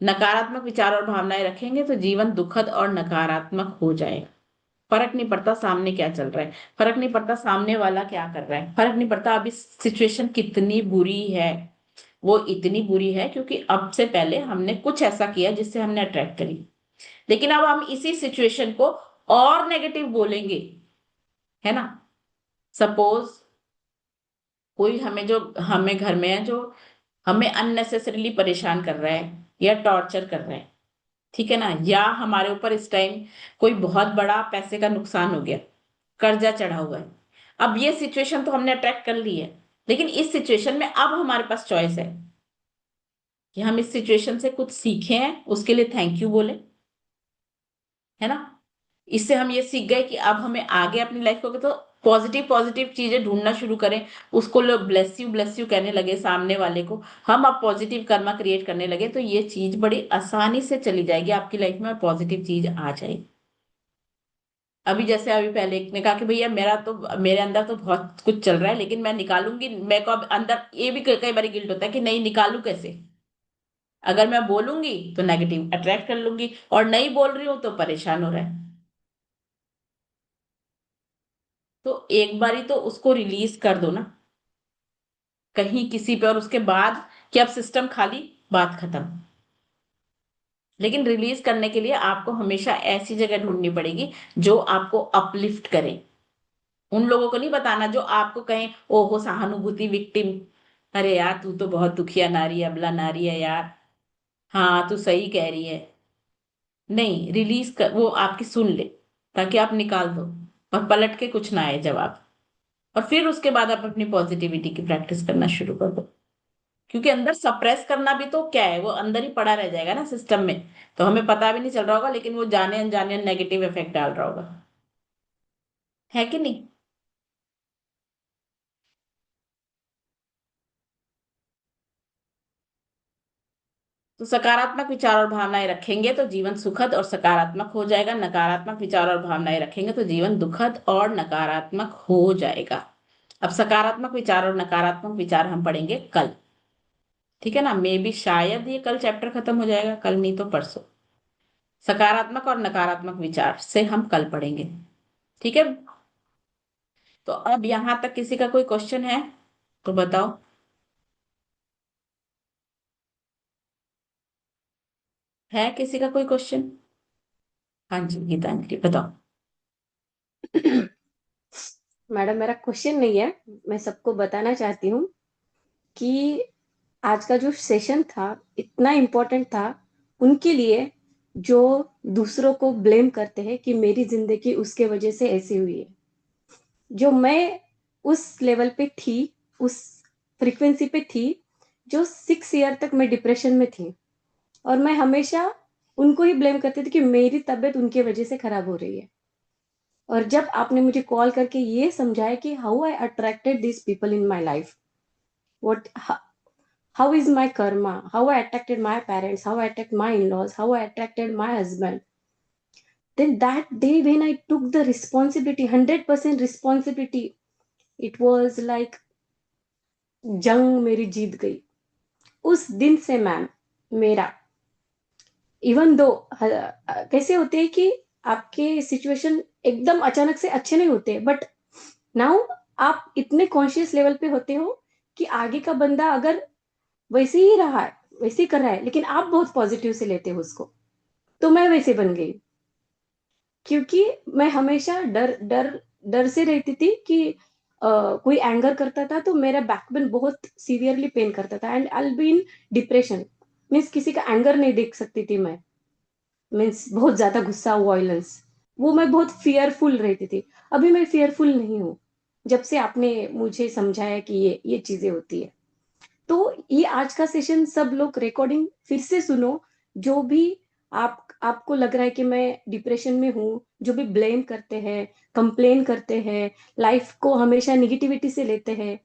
नकारात्मक विचार और भावनाएं रखेंगे तो जीवन दुखद और नकारात्मक हो जाएगा। फर्क नहीं पड़ता सामने क्या चल रहा है, फर्क नहीं पड़ता सामने वाला क्या कर रहा है, फर्क नहीं पड़ता अभी सिचुएशन कितनी बुरी है। वो इतनी बुरी है क्योंकि अब से पहले हमने कुछ ऐसा किया जिससे हमने अट्रैक्ट करी। लेकिन अब हम इसी सिचुएशन को और नेगेटिव बोलेंगे, है ना। सपोज कोई हमें, जो हमें घर में है, जो हमें अननेसेसरीली परेशान कर रहा है या टॉर्चर कर रहा है, ठीक है ना, या हमारे ऊपर इस टाइम कोई बहुत बड़ा पैसे का नुकसान हो गया, कर्जा चढ़ा हुआ है। अब ये सिचुएशन तो हमने अट्रैक्ट कर ली है, लेकिन इस सिचुएशन में अब हमारे पास चॉइस है कि हम इस सिचुएशन से कुछ सीखे हैं, उसके लिए थैंक यू बोले, है ना। इससे हम ये सीख गए कि अब हमें आगे अपनी लाइफ को तो पॉजिटिव पॉजिटिव चीजें ढूंढना शुरू करें। उसको लोग ब्लेस यू कहने लगे, सामने वाले को हम अब पॉजिटिव कर्मा क्रिएट करने लगे, तो ये चीज बड़ी आसानी से चली जाएगी आपकी लाइफ में और पॉजिटिव चीज आ जाएगी। अभी जैसे अभी पहले एक ने कहा कि भैया मेरा तो, मेरे अंदर तो बहुत कुछ चल रहा है, लेकिन मैं निकालूंगी, मेरे को अब अंदर ये भी कई बार गिल्ट होता है कि नहीं, निकालू कैसे। अगर मैं बोलूंगी तो नेगेटिव अट्रैक्ट कर लूंगी, और नहीं बोल रही हूं तो परेशान हो रहा है। तो एक बारी तो उसको रिलीज कर दो ना कहीं किसी पे, और उसके बाद कि अब सिस्टम खाली, बात खत्म। लेकिन रिलीज करने के लिए आपको हमेशा ऐसी जगह ढूंढनी पड़ेगी जो आपको अपलिफ्ट करे। उन लोगों को नहीं बताना जो आपको कहें ओहो सहानुभूति, विक्टिम, अरे यार तू तो बहुत दुखिया नारी है, अबला नारी है यार, हाँ तू सही कह रही है। नहीं, रिलीज कर, वो आपकी सुन ले ताकि आप निकाल दो और पलट के कुछ ना आए जवाब। और फिर उसके बाद आप अपनी पॉजिटिविटी की प्रैक्टिस करना शुरू कर दो। क्योंकि अंदर सप्रेस करना भी तो क्या है, वो अंदर ही पड़ा रह जाएगा ना सिस्टम में, तो हमें पता भी नहीं चल रहा होगा, लेकिन वो जाने अनजाने नेगेटिव इफेक्ट डाल रहा होगा, है कि नहीं। तो सकारात्मक विचार और भावनाएं रखेंगे तो जीवन सुखद और सकारात्मक हो जाएगा, नकारात्मक विचार और भावनाएं रखेंगे तो जीवन दुखद और नकारात्मक हो जाएगा। अब सकारात्मक विचार और नकारात्मक विचार हम पढ़ेंगे कल, ठीक है ना। मे भी शायद ये कल चैप्टर खत्म हो जाएगा, कल नहीं तो परसों। सकारात्मक और नकारात्मक विचार से हम कल पढ़ेंगे, ठीक है। तो अब यहां तक किसी का कोई क्वेश्चन है तो बताओ। है किसी का कोई क्वेश्चन? हाँ जी गीतांजलि बताओ। मैडम, मेरा क्वेश्चन नहीं है। मैं सबको बताना चाहती हूँ कि आज का जो सेशन था इतना इम्पोर्टेंट था उनके लिए जो दूसरों को ब्लेम करते हैं कि मेरी जिंदगी उसके वजह से ऐसी हुई है। जो मैं उस लेवल पे थी, उस फ्रीक्वेंसी पे थी, जो 6 ईयर तक मैं डिप्रेशन में थी, और मैं हमेशा उनको ही ब्लेम करती थी कि मेरी तबीयत उनकी वजह से खराब हो रही है। और जब आपने मुझे कॉल करके ये समझाया कि how I attracted this people in my life, what how is my karma, how I attracted my parents, how I attracted my in-laws, how I attracted my husband, then that day when I took the responsibility, 100% responsibility, it was like जंग मेरी जीत गई। उस दिन से ma'am, मेरा even though कैसे होते हैं कि आपके सिचुएशन एकदम अचानक से अच्छे नहीं होते, बट नाउ आप इतने कॉन्शियस लेवल पे होते हो कि आगे का बंदा अगर वैसे ही रहा है, वैसे ही कर रहा है, लेकिन आप बहुत पॉजिटिव से लेते हो उसको। तो मैं वैसे बन गई, क्योंकि मैं हमेशा डर डर डर से रहती थी कि कोई एंगर करता था तो मेरा बैकबोन बहुत सीवियरली पेन करता था, and I be in depression. Means किसी का एंगर नहीं देख सकती थी मैं, मीन्स बहुत ज्यादा गुस्सा, वायलेंस, वो मैं बहुत फियरफुल रहती थी। अभी मैं फियरफुल नहीं हूँ, जब से आपने मुझे समझाया कि ये चीजें होती है। तो ये आज का सेशन सब लोग रिकॉर्डिंग फिर से सुनो। जो भी आपको लग रहा है कि मैं डिप्रेशन में हूँ, जो भी ब्लेम करते हैं, कंप्लेन करते हैं, लाइफ को हमेशा निगेटिविटी से लेते हैं,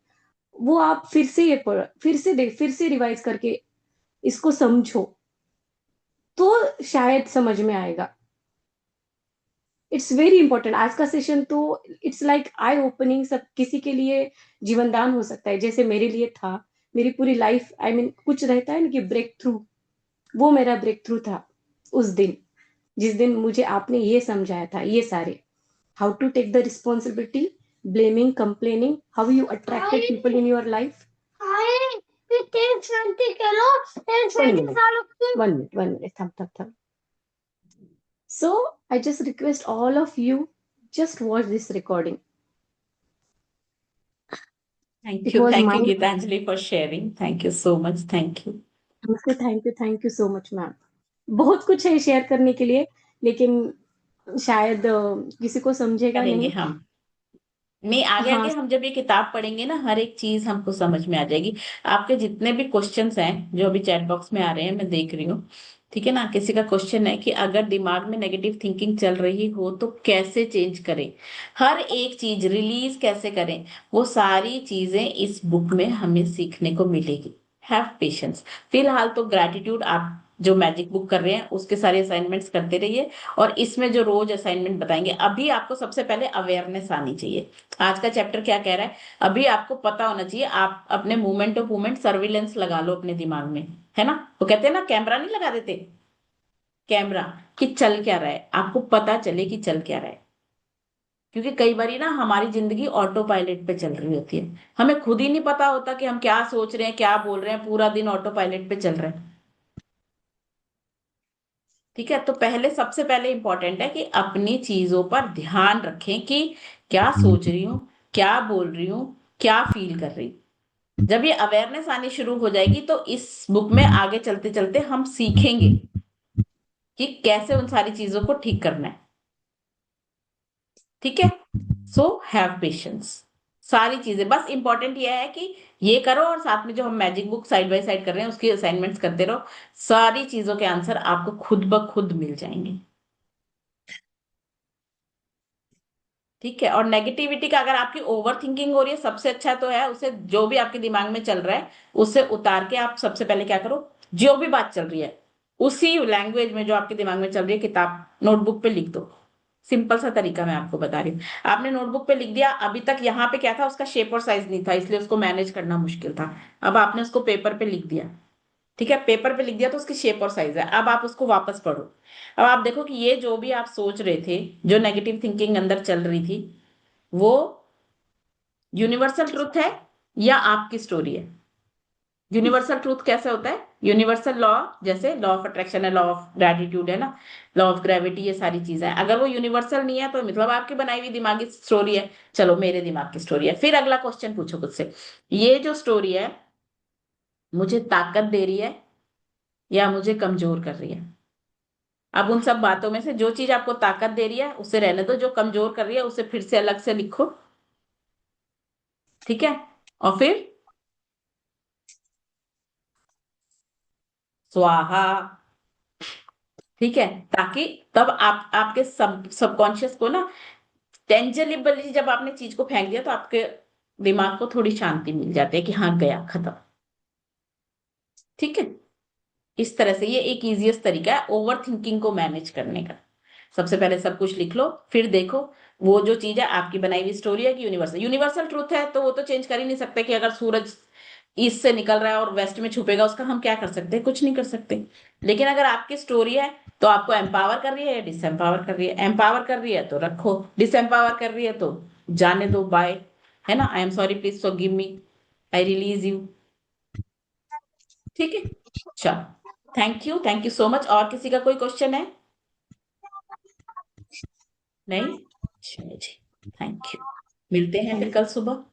वो आप फिर से ये पढ़, फिर से रिवाइज करके इसको समझो, तो शायद समझ में आएगा। इट्स वेरी इंपॉर्टेंट आज का सेशन तो। इट्स लाइक आई ओपनिंग, सब किसी के लिए जीवन दान हो सकता है, जैसे मेरे लिए था। मेरी पूरी लाइफ, आई मीन कुछ रहता है ना कि ब्रेक थ्रू, वो मेरा ब्रेक थ्रू था उस दिन, जिस दिन मुझे आपने ये समझाया था ये सारे, how to take the responsibility, blaming, complaining, how you attracted people in your life. One minute, थम थम थम। So I just request all of you, just watch this recording. It was thank you my Geetanjali for sharing, thank you so much, thank you. Thank you so much ma'am. बहुत कुछ है share करने के लिए, लेकिन शायद किसी को समझेगा करेंगे नहीं। हम, नहीं आगे आगे हाँ। हम जब ये किताब पढ़ेंगे ना, हर एक चीज हमको समझ में आ जाएगी। आपके जितने भी क्वेश्चंस हैं जो अभी चैट बॉक्स में आ रहे हैं, मैं देख रही हूँ, ठीक है ना। किसी का क्वेश्चन है कि अगर दिमाग में नेगेटिव थिंकिंग चल रही हो तो कैसे चेंज करें, हर एक चीज रिलीज कैसे करें, वो सारी चीजें इस बुक में हमें सीखने को मिलेगी। Have patience. फिलहाल तो ग्रैटिट्यूड आप जो मैजिक बुक कर रहे हैं उसके सारे असाइनमेंट्स करते रहिए, और इसमें जो रोज असाइनमेंट बताएंगे, अभी आपको सबसे पहले अवेयरनेस आनी चाहिए। आज का चैप्टर क्या कह रहा है, अभी आपको पता होना चाहिए। आप अपने मूवमेंट ऑफ मूवमेंट सर्विलेंस लगा लो अपने दिमाग में, है ना। वो कहते हैं ना, कैमरा नहीं लगा देते, कैमरा, कि चल क्या रहा है, आपको पता चले कि चल क्या रहा है। क्योंकि कई बार ना हमारी जिंदगी ऑटो पायलट पे चल रही होती है, हमें खुद ही नहीं पता होता कि हम क्या सोच रहे हैं, क्या बोल रहे हैं, पूरा दिन ऑटो पायलट पे चल रहे हैं। ठीक है, तो पहले सबसे पहले इंपॉर्टेंट है कि अपनी चीजों पर ध्यान रखें कि क्या सोच रही हूँ, क्या बोल रही हूँ, क्या फील कर रही हूँ। जब ये अवेयरनेस आनी शुरू हो जाएगी तो इस बुक में आगे चलते चलते हम सीखेंगे कि कैसे उन सारी चीजों को ठीक करना है। ठीक है, सो हैव पेशेंस। सारी चीजें, बस इंपॉर्टेंट ये है कि ये करो, और साथ में जो हम magic book side by side कर रहे हैं उसकी असाइनमेंट्स करते रहो। सारी चीजों के आंसर आपको खुद ब खुद मिल जाएंगे। ठीक है। और नेगेटिविटी का, अगर आपकी ओवर थिंकिंग हो रही है, सबसे अच्छा तो है उसे, जो भी आपके दिमाग में चल रहा है उसे उतार के आप सबसे पहले क्या करो, जो भी बात चल रही है उसी लैंग्वेज में जो आपके दिमाग में चल रही है, किताब नोटबुक पे लिख दो। सिंपल सा तरीका मैं आपको बता रही हूँ। आपने नोटबुक पे लिख दिया, अभी तक यहाँ पे क्या था, उसका शेप और साइज नहीं था, इसलिए उसको मैनेज करना मुश्किल था। अब आपने उसको पेपर पे लिख दिया। ठीक है, पेपर पे लिख दिया तो उसकी शेप और साइज है, अब आप उसको वापस पढ़ो। अब आप देखो कि ये जो भी आप सोच रहे थे, जो नेगेटिव थिंकिंग अंदर चल रही थी, वो यूनिवर्सल ट्रुथ है या आपकी स्टोरी है। यूनिवर्सल ट्रूथ कैसे होता है, यूनिवर्सल लॉ, जैसे लॉ ऑफ अट्रैक्शन है, लॉ ऑफ ग्रेटिट्यूड है ना, लॉ ऑफ ग्रेविटी, ये सारी चीजें हैं। अगर वो यूनिवर्सल नहीं है तो मतलब आपकी बनाई हुई दिमागी स्टोरी है। चलो, मेरे दिमाग की स्टोरी है। फिर अगला क्वेश्चन पूछो खुद से, ये जो स्टोरी है मुझे ताकत दे रही है या मुझे कमजोर कर रही है। अब उन सब बातों में से जो चीज आपको ताकत दे रही है उसे रहने दो, जो कमजोर कर रही है उसे फिर से अलग से लिखो। ठीक है। और फिर स्वाहा। ठीक है। ताकि तब आप आपके सबकॉन्शियस को ना, टेंजिबली जब आपने चीज को फेंक दिया तो आपके दिमाग को थोड़ी शांति मिल जाती है कि हाँ, गया, खत्म। ठीक है। इस तरह से ये एक इजीएस्ट तरीका है ओवर थिंकिंग को मैनेज करने का। सबसे पहले सब कुछ लिख लो, फिर देखो वो जो चीज है आपकी बनाई हुई स्टोरी है कि यूनिवर्सल, यूनिवर्सल ट्रूथ है तो वो तो चेंज कर ही नहीं सकते कि अगर सूरज ईस्ट से निकल रहा है और वेस्ट में छुपेगा, उसका हम क्या कर सकते हैं, कुछ नहीं कर सकते। लेकिन अगर आपकी स्टोरी है तो आपको एम्पावर कर रही है या डिसएम्पावर कर रही है, एम्पावर कर रही है तो रखो, डिसएम्पावर कर रही है तो जाने दो, बाय। है ना, I am sorry, please forgive me, I release you. ठीक है। चलो, thank you, thank you so much. और किसी का कोई क्वेश्चन है? नहीं। चलो जी, थैंक यू। मिलते हैं फिर कल सुबह।